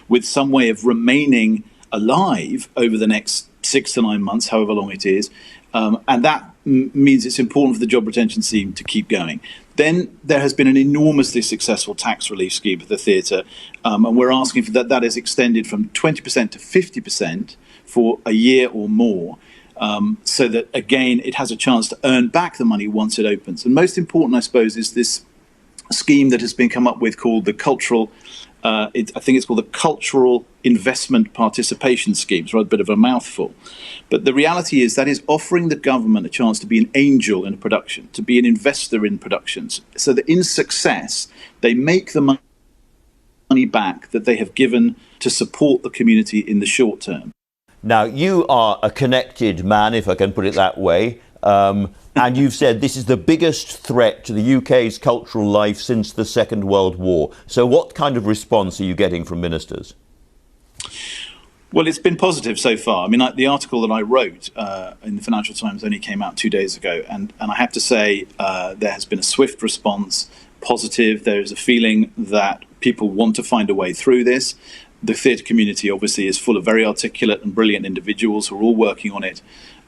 with some way of remaining alive over the next 6 to 9 months, however long it is. And that means it's important for the job retention scheme to keep going. Then there has been an enormously successful tax relief scheme for the theatre, and we're asking for that is extended from 20% to 50% for a year or more, so that, again, it has a chance to earn back the money once it opens. And most important, I suppose, is this scheme that has been come up with called the Cultural, I think it's called the Cultural Investment Participation Scheme. It's a bit of a mouthful. But the reality is that is offering the government a chance to be an angel in a production, to be an investor in productions, so that in success they make the money back that they have given to support the community in the short term. Now, you are a connected man, if I can put it that way, and you've said this is the biggest threat to the UK's cultural life since the Second World War. So what kind of response are you getting from ministers? Well, it's been positive so far. I mean, the article that I wrote in the Financial Times only came out 2 days ago, and I have to say there has been a swift response, positive. There is a feeling that people want to find a way through this. The theatre community obviously is full of very articulate and brilliant individuals who are all working on it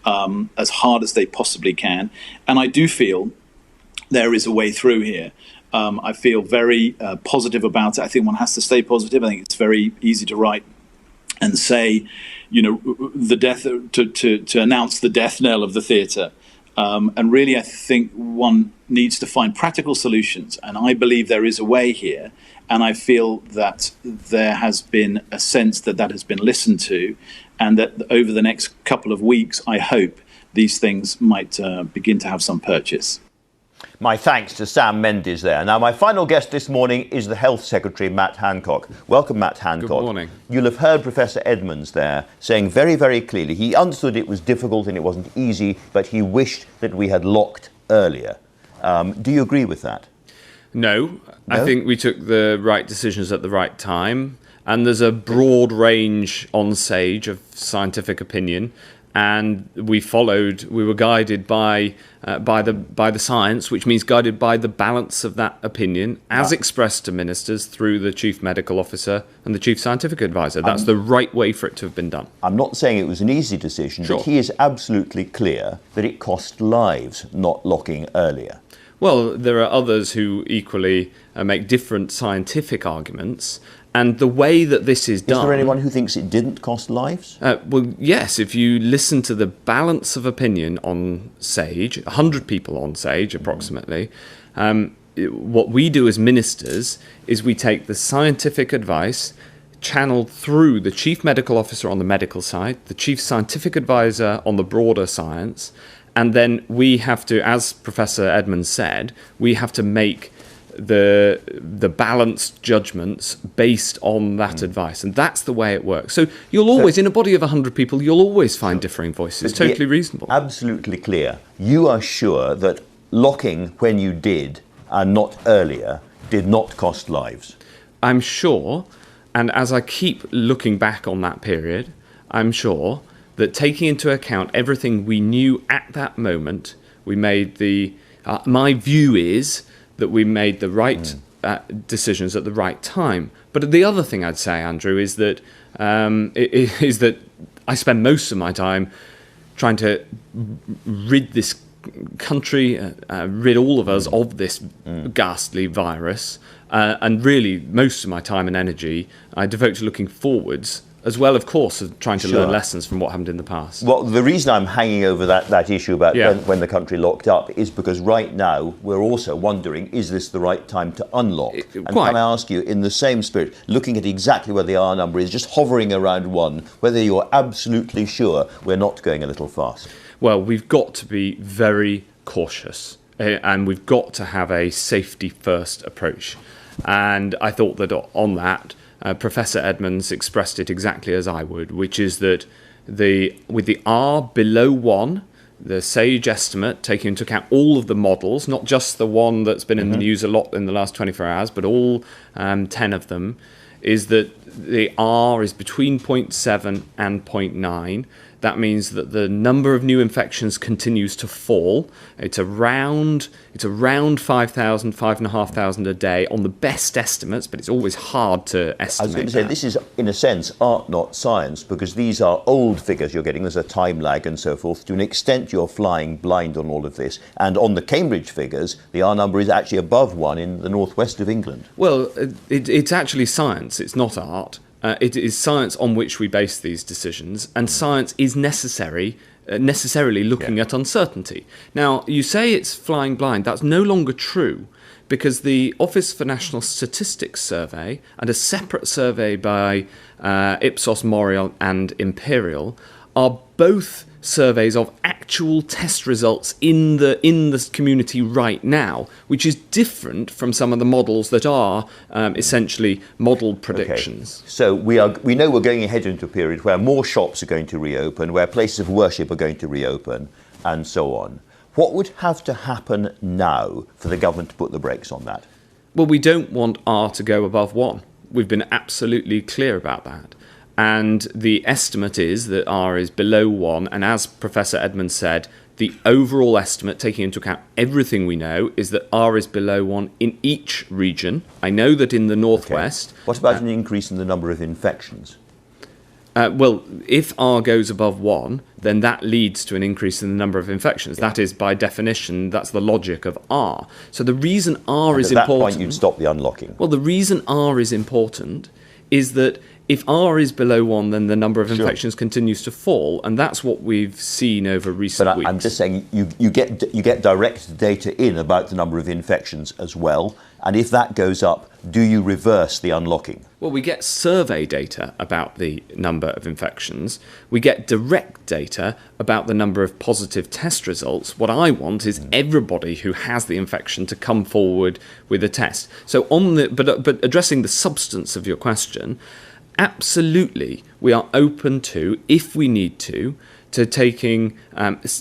as hard as they possibly can. And I do feel there is a way through here. I feel very positive about it. I think one has to stay positive. I think it's very easy to write and say, you know, the death to announce the death knell of the theatre. And really, I think one needs to find practical solutions. And I believe there is a way here. And I feel that there has been a sense that that has been listened to, and that over the next couple of weeks, I hope these things might begin to have some purchase. My thanks to Sam Mendes there. Now, my final guest this morning is the Health Secretary, Matt Hancock. Welcome, Matt Hancock. Good morning. You'll have heard Professor Edmonds there saying very, very clearly he understood it was difficult and it wasn't easy, but he wished that we had locked earlier. Do you agree with that? No, I think we took the right decisions at the right time, and there's a broad range on SAGE of scientific opinion, and we were guided by the science, which means guided by the balance of that opinion as expressed to ministers through the Chief Medical Officer and the Chief Scientific Advisor. That's the right way for it to have been done. I'm not saying it was an easy decision, but he is absolutely clear that it cost lives not locking earlier. Well, there are others who equally make different scientific arguments, and the way that this is done... Is there anyone who thinks it didn't cost lives? Well, yes, if you listen to the balance of opinion on SAGE, 100 people on SAGE approximately, what we do as ministers is we take the scientific advice channeled through the Chief Medical Officer on the medical side, the Chief Scientific Advisor on the broader science, and then we have to, as Professor Edmonds said, we have to make the balanced judgments based on that advice. And that's the way it works. So you'll always, in a body of 100 people, you'll always find differing voices. It's totally reasonable. Absolutely clear. You are sure that locking when you did, and not earlier, did not cost lives? I'm sure, and as I keep looking back on that period, I'm sure that taking into account everything we knew at that moment, we made my view is that we made the right decisions at the right time. But the other thing I'd say, Andrew, is that I spend most of my time trying to rid this country, rid all of us of this ghastly virus, and really most of my time and energy I devote to looking forwards, as well, of course, as trying to learn lessons from what happened in the past. Well, the reason I'm hanging over that issue about when the country locked up is because right now we're also wondering, is this the right time to unlock? And can I ask you, in the same spirit, looking at exactly where the R number is, just hovering around 1, whether you're absolutely sure we're not going a little fast? Well, we've got to be very cautious, and we've got to have a safety-first approach. And I thought that on that, Professor Edmonds expressed it exactly as I would, which is that with the R below 1, the SAGE estimate, taking into account all of the models, not just the one that's been in the news a lot in the last 24 hours, but all 10 of them, is that the R is between 0.7 and 0.9. That means that the number of new infections continues to fall. It's around 5,000, 5,500 a day on the best estimates, but it's always hard to estimate. I was going to say, this is, in a sense, art, not science, because these are old figures you're getting. There's a time lag and so forth. To an extent, you're flying blind on all of this. And on the Cambridge figures, the R number is actually above 1 in the northwest of England. Well, it's actually science. It's not art. It is science on which we base these decisions, and science is necessarily looking at uncertainty. Now, you say it's flying blind. That's no longer true, because the Office for National Statistics survey and a separate survey by Ipsos Mori and Imperial are both surveys of actual test results in the community right now, which is different from some of the models that are essentially modelled predictions. Okay. So we know we're going ahead into a period where more shops are going to reopen, where places of worship are going to reopen, and so on. What would have to happen now for the government to put the brakes on that? Well, we don't want R to go above 1. We've been absolutely clear about that. And the estimate is that R is below 1, and as Professor Edmonds said, the overall estimate, taking into account everything we know, is that R is below 1 in each region. I know that in the northwest... Okay. What about an increase in the number of infections? Well, if R goes above 1, then that leads to an increase in the number of infections. That is, by definition, that's the logic of R. So the reason R is important... At that point, you'd stop the unlocking. Well, the reason R is important is that if R is below 1, then the number of infections continues to fall, and that's what we've seen over recent weeks. I'm just saying you get direct data in about the number of infections as well, and if that goes up, do you reverse the unlocking? Well, we get survey data about the number of infections. We get direct data about the number of positive test results. What I want is everybody who has the infection to come forward with a test. So but addressing the substance of your question, absolutely, we are open to, if we need to taking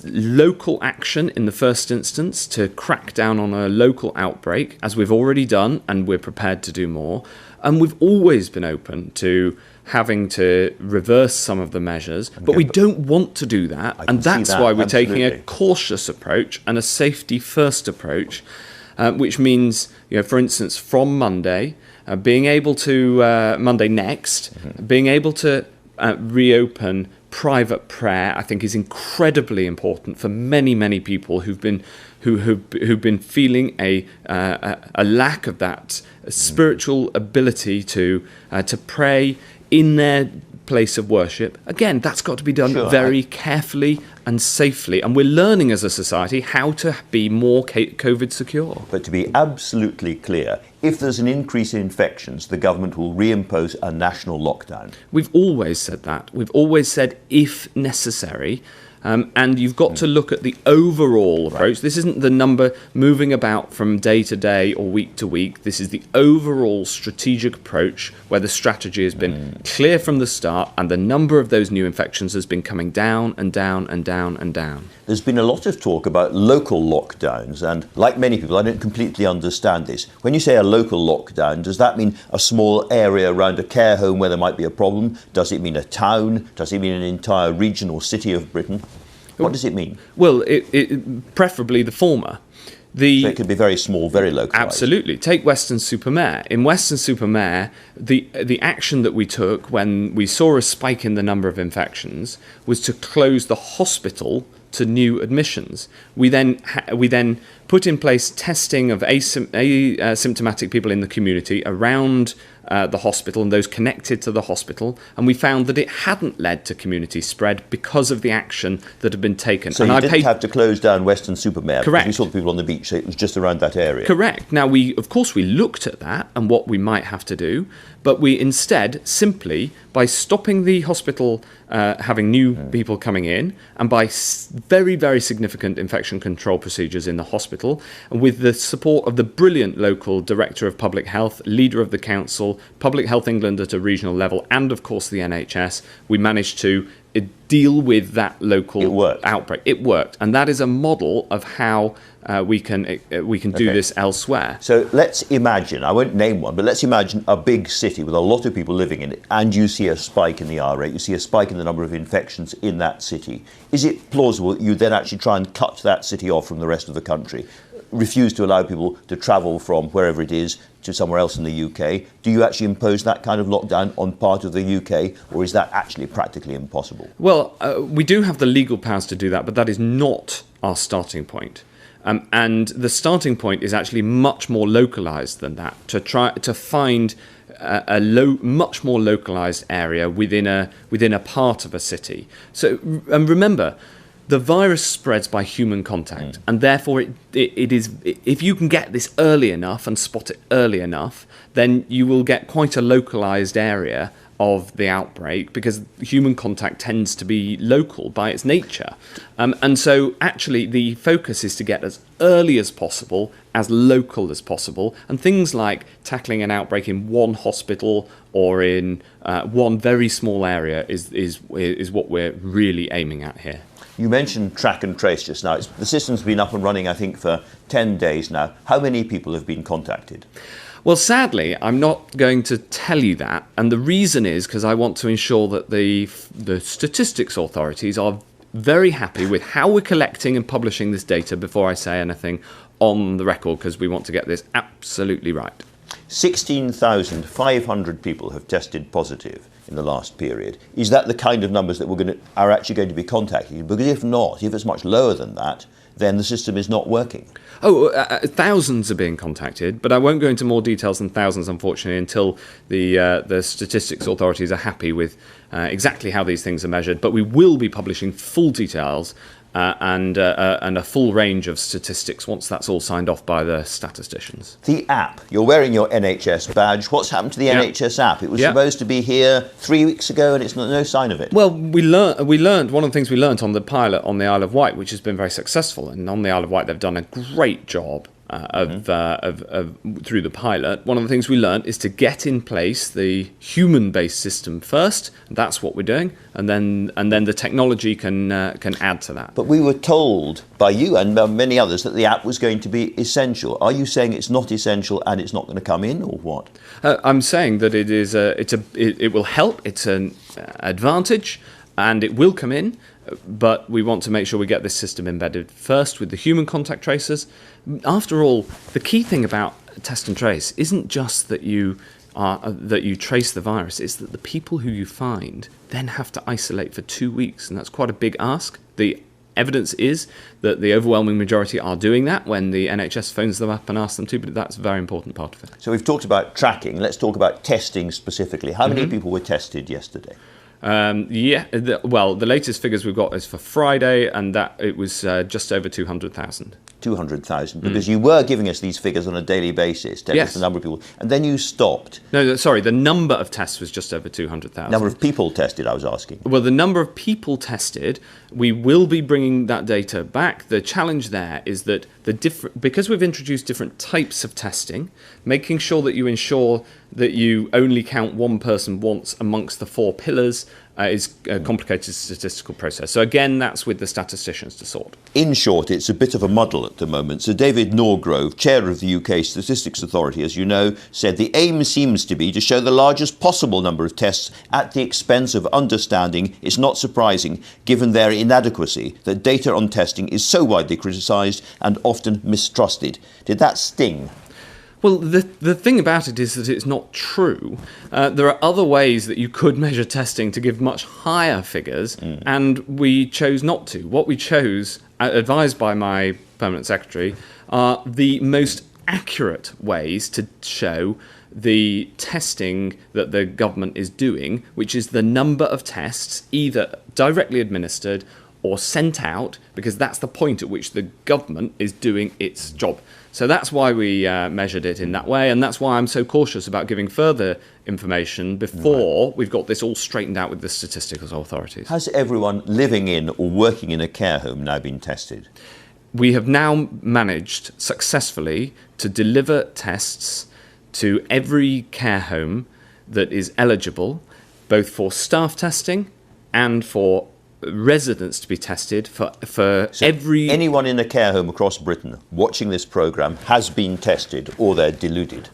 local action in the first instance to crack down on a local outbreak, as we've already done, and we're prepared to do more. And we've always been open to having to reverse some of the measures, but we don't want to do that, and that's why we're taking a cautious approach and a safety-first approach, which means, for instance, from Monday, being able to Monday next, being able to reopen private prayer, I think, is incredibly important for many people who've been feeling a lack of that spiritual ability to pray in their place of worship. Again, that's got to be done very carefully and safely, and we're learning as a society how to be more COVID secure. But to be absolutely clear, if there's an increase in infections, the government will reimpose a national lockdown. We've always said that. We've always said if necessary. And you've got to look at the overall approach. This isn't the number moving about from day to day or week to week. This is the overall strategic approach where the strategy has been clear from the start, and the number of those new infections has been coming down and down and down and down. There's been a lot of talk about local lockdowns, and like many people, I don't completely understand this. When you say a local lockdown, does that mean a small area around a care home where there might be a problem? Does it mean a town? Does it mean an entire region or city of Britain? What does it mean? Well, it preferably the former. So it could be very small, very local. Absolutely. Take Weston-super-Mare. In Weston-super-Mare, the action that we took when we saw a spike in the number of infections was to close the hospital to new admissions. We then put in place testing of asymptomatic people in the community around the hospital and those connected to the hospital, and we found that it hadn't led to community spread because of the action that had been taken. So you didn't have to close down Weston-super-Mare? Correct. We saw the people on the beach, so it was just around that area? Correct. Now, of course we looked at that and what we might have to do, but we instead simply, by stopping the hospital having new people coming in, and by very, very significant infection control procedures in the hospital, and with the support of the brilliant local Director of Public Health, leader of the council, Public Health England at a regional level, and of course the NHS, we managed to deal with that local outbreak. It worked, and that is a model of how we can do this elsewhere. So let's imagine, I won't name one, but let's imagine a big city with a lot of people living in it, and you see a spike in the R rate, you see a spike in the number of infections in that city. Is it plausible that you then actually try and cut that city off from the rest of the country? Refuse to allow people to travel from wherever it is to somewhere else in the UK? Do you actually impose that kind of lockdown on part of the UK, or is that actually practically impossible? Well, we do have the legal powers to do that, but that is not our starting point. And the starting point is actually much more localised than that, to try to find a much more localised area within a part of a city. So, and remember, the virus spreads by human contact, and therefore it is, if you can get this early enough and spot it early enough, then you will get quite a localised area of the outbreak, because human contact tends to be local by its nature. And so actually the focus is to get as early as possible, as local as possible, and things like tackling an outbreak in one hospital or in one very small area is what we're really aiming at here. You mentioned track and trace just now. The system's been up and running, I think, for 10 days now. How many people have been contacted? Well, sadly, I'm not going to tell you that. And the reason is because I want to ensure that the statistics authorities are very happy with how we're collecting and publishing this data before I say anything on the record, because we want to get this absolutely right. 16,500 people have tested positive in the last period. Is that the kind of numbers that are actually going to be contacted? Because if not, if it's much lower than that, then the system is not working. Thousands are being contacted, but I won't go into more details than thousands, unfortunately, until the statistics authorities are happy with exactly how these things are measured. But we will be publishing full details and a full range of statistics once that's all signed off by the statisticians. The app. You're wearing your NHS badge. What's happened to the NHS app? It was supposed to be here 3 weeks ago, and it's no sign of it. Well, we learned one of the things we learned on the pilot on the Isle of Wight, which has been very successful, and on the Isle of Wight they've done a great job through the pilot. One of the things we learned is to get in place the human-based system first. That's what we're doing, and then the technology can add to that. But we were told by you and many others that the app was going to be essential. Are you saying it's not essential and it's not going to come in, or what? I'm saying that it will help. It's an advantage, and it will come in. But we want to make sure we get this system embedded first with the human contact tracers. After all, the key thing about test and trace isn't just that you trace the virus, it's that the people who you find then have to isolate for 2 weeks, and that's quite a big ask. The evidence is that the overwhelming majority are doing that when the NHS phones them up and asks them to, but that's a very important part of it. So we've talked about tracking. Let's talk about testing specifically. How many people were tested yesterday? The latest figures we've got is for Friday, and that it was just over 200,000. 200,000, because you were giving us these figures on a daily basis, telling us the number of people, and then you stopped. No, sorry, the number of tests was just over 200,000. Number of people tested, I was asking. Well, the number of people tested, we will be bringing that data back. The challenge there is that because we've introduced different types of testing, making sure that you ensure that you only count one person once amongst the 4 pillars is a complicated statistical process. So again, that's with the statisticians to sort. In short, it's a bit of a muddle at the moment. So David Norgrove, chair of the UK Statistics Authority, as you know, said the aim seems to be to show the largest possible number of tests at the expense of understanding. It's not surprising, given their inadequacy, that data on testing is so widely criticised and often mistrusted. Did that sting? Well, the thing about it is that it's not true. There are other ways that you could measure testing to give much higher figures, and we chose not to. What we chose, advised by my permanent secretary, are the most accurate ways to show the testing that the government is doing, which is the number of tests either directly administered or sent out, because that's the point at which the government is doing its job. So that's why we measured it in that way, and that's why I'm so cautious about giving further information before we've got this all straightened out with the statistical authorities. Has everyone living in or working in a care home now been tested? We have now managed successfully to deliver tests to every care home that is eligible, both for staff testing and for residents to be tested for every... Anyone in a care home across Britain watching this programme has been tested, or they're deluded.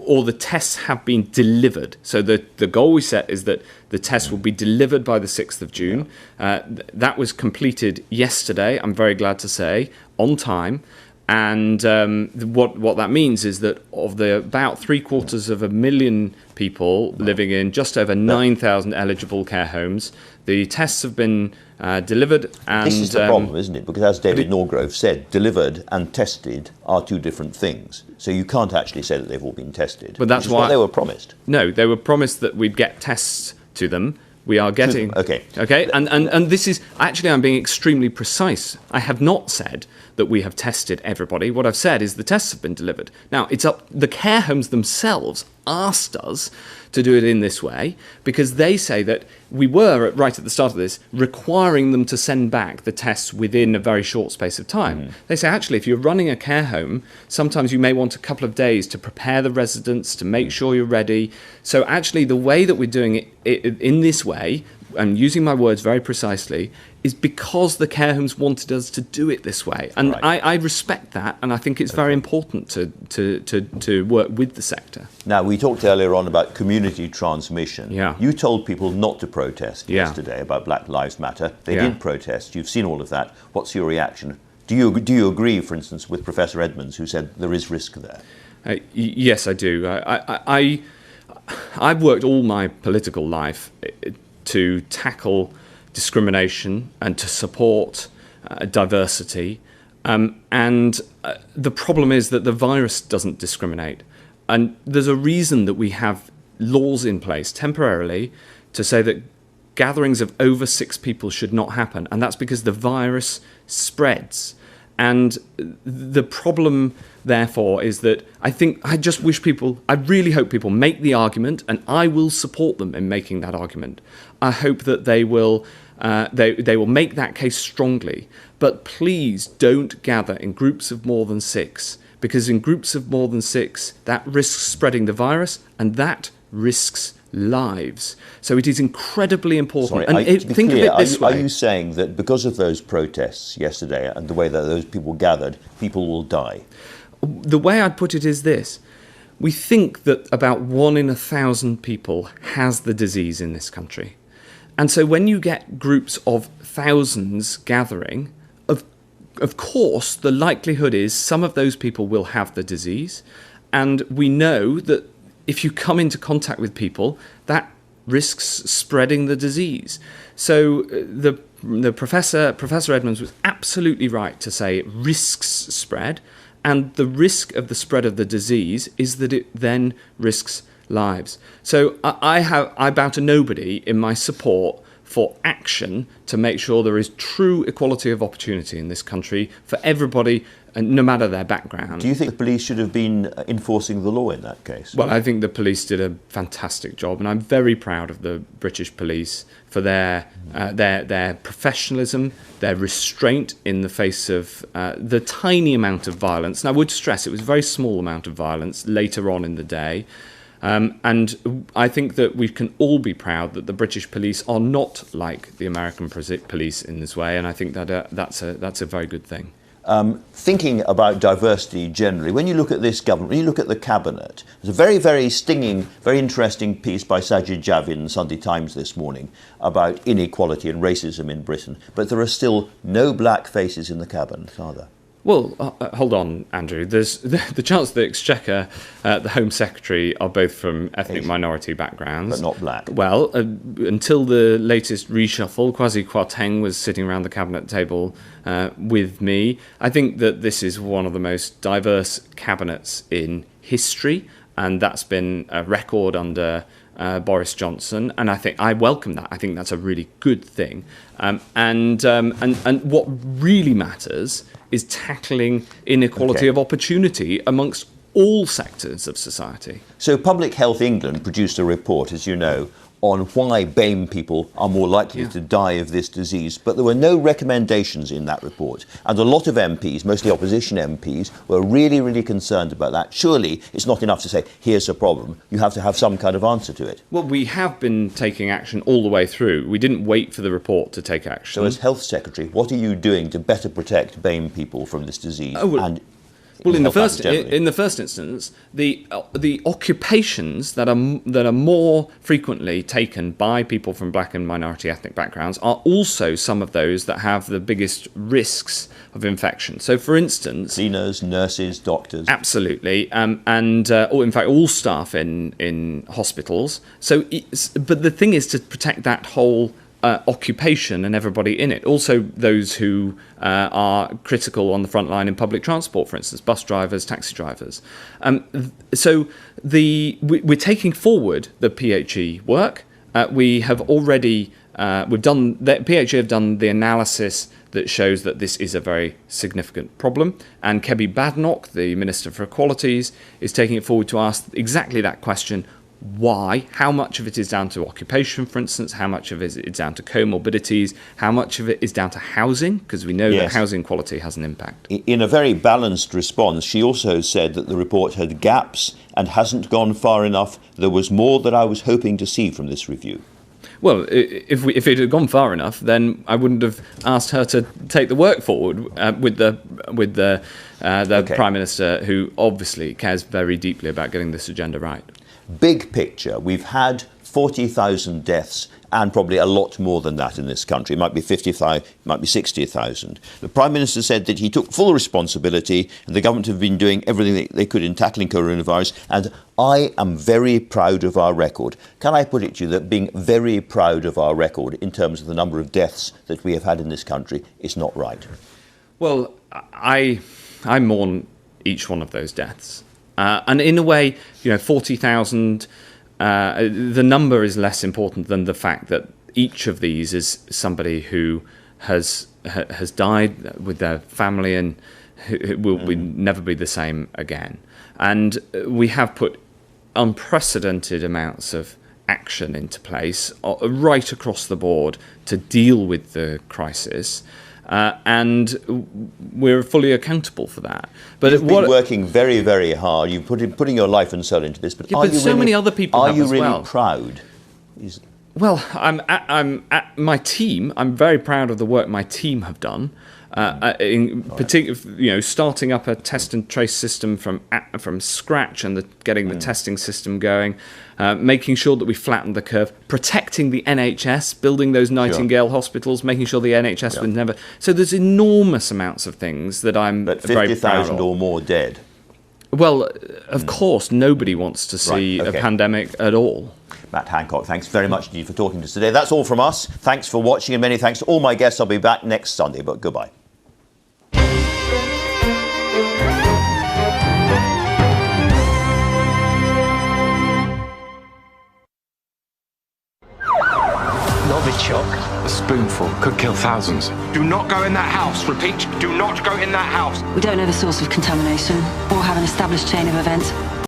Or the tests have been delivered. So the goal we set is that the tests will be delivered by the 6th of June. That was completed yesterday, I'm very glad to say, on time. And what that means is that of the about 750,000 people living in just over 9,000 eligible care homes, the tests have been delivered. And this is the problem, isn't it? Because as David Norgrove said, delivered and tested are 2 different things. So you can't actually say that they've all been tested. But that's what they were promised. No, they were promised that we'd get tests to them. We are getting... Okay. And this is... Actually, I'm being extremely precise. I have not said that we have tested everybody. What I've said is the tests have been delivered. Now, it's up... The care homes themselves asked us to do it in this way because they say that we were, right at the start of this, requiring them to send back the tests within a very short space of time. They say, actually, if you're running a care home, sometimes you may want a couple of days to prepare the residents, to make sure you're ready. So actually, the way that we're doing it in this way, and using my words very precisely, is because the care homes wanted us to do it this way. And I respect that, and I think it's very important to work with the sector. Now, we talked earlier on about community transmission. Yeah. You told people not to protest yesterday about Black Lives Matter. They did protest. You've seen all of that. What's your reaction? Do you agree, for instance, with Professor Edmonds, who said there is risk there? Yes, I do. I've worked all my political life to tackle discrimination and to support diversity The problem is that the virus doesn't discriminate. And there's a reason that we have laws in place temporarily to say that gatherings of over 6 people should not happen. And that's because the virus spreads. And the problem, therefore, is that I really hope people make the argument, and I will support them in making that argument. I hope that they will make that case strongly. But please don't gather in groups of more than 6, because in groups of more than 6, that risks spreading the virus, and that risks lives. So it is incredibly important. Think of it this way. Are you saying that because of those protests yesterday and the way that those people gathered, people will die? The way I'd put it is this. We think that about 1 in 1,000 people has the disease in this country. And so when you get groups of thousands gathering, of course, the likelihood is some of those people will have the disease. And we know that if you come into contact with people, that risks spreading the disease. So the Professor Edmonds was absolutely right to say it risks spread, and the risk of the spread of the disease is that it then risks lives. So I bow to nobody in my support for action to make sure there is true equality of opportunity in this country for everybody, and no matter their background. Do you think the police should have been enforcing the law in that case? Well, I think the police did a fantastic job, and I'm very proud of the British police for their professionalism, their restraint in the face of the tiny amount of violence. And I would stress it was a very small amount of violence later on in the day. And I think that we can all be proud that the British police are not like the American police in this way, and I think that that's a very good thing. Thinking about diversity generally, when you look at this government, when you look at the cabinet, there's a very, very stinging, very interesting piece by Sajid Javid in the Sunday Times this morning about inequality and racism in Britain, but there are still no black faces in the cabinet, are there? Well, hold on, Andrew. There's the chance the Exchequer, the Home Secretary, are both from ethnic minority backgrounds. But not black. Well, until the latest reshuffle, Kwasi Kwarteng was sitting around the cabinet table with me. I think that this is one of the most diverse cabinets in history, and that's been a record under Boris Johnson, and I think I welcome that. I think that's a really good thing. And what really matters is tackling inequality of opportunity amongst all sectors of society. So Public Health England produced a report, as you know, on why BAME people are more likely to die of this disease, but there were no recommendations in that report. And a lot of MPs, mostly opposition MPs, were really, really concerned about that. Surely it's not enough to say, here's a problem. You have to have some kind of answer to it. Well, we have been taking action all the way through. We didn't wait for the report to take action. So as Health Secretary, what are you doing to better protect BAME people from this disease? Well, in the first instance, the occupations that are more frequently taken by people from black and minority ethnic backgrounds are also some of those that have the biggest risks of infection. So, for instance, cleaners, nurses, doctors, absolutely, or in fact, all staff in hospitals. So, but the thing is to protect that whole occupation and everybody in it. Also those who are critical on the front line in public transport, for instance, bus drivers, taxi drivers. So we're taking forward the PHE work. We have already PHE have done the analysis that shows that this is a very significant problem, and Kebby Badenoch, the Minister for Equalities, is taking it forward to ask exactly that question. Why? How much of it is down to occupation, for instance? How much of it is down to comorbidities? How much of it is down to housing? Because we know that housing quality has an impact. In a very balanced response, she also said that the report had gaps and hasn't gone far enough. There was more that I was hoping to see from this review. Well, if it had gone far enough, then I wouldn't have asked her to take the work forward with the Prime Minister, who obviously cares very deeply about getting this agenda right. Big picture, we've had 40,000 deaths and probably a lot more than that in this country. It might be 55, it might be 60,000. The Prime Minister said that he took full responsibility and the government have been doing everything they could in tackling coronavirus, and I am very proud of our record. Can I put it to you that being very proud of our record in terms of the number of deaths that we have had in this country is not right? Well, I mourn each one of those deaths. And in a way, 40,000, the number is less important than the fact that each of these is somebody who has died with their family and who will never be the same again. And we have put unprecedented amounts of action into place right across the board to deal with the crisis. And we're fully accountable for that. But you've been working very, very hard. You're putting your life and soul into this. But yeah, but so many other people are have you as really well. Proud? Well, I'm at my team. I'm very proud of the work my team have done. In particular, starting up a test and trace system from scratch and getting the testing system going, making sure that we flatten the curve, protecting the NHS, building those Nightingale hospitals, making sure the NHS would never. So there's enormous amounts of things that I'm very proud of. 50,000 or more dead. Well, of course, nobody wants to see a pandemic at all. Matt Hancock, thanks very much indeed for talking to us today. That's all from us. Thanks for watching, and many thanks to all my guests. I'll be back next Sunday, but goodbye. Novichok. A spoonful could kill thousands. Do not go in that house. Repeat, do not go in that house. We don't know the source of contamination or have an established chain of events.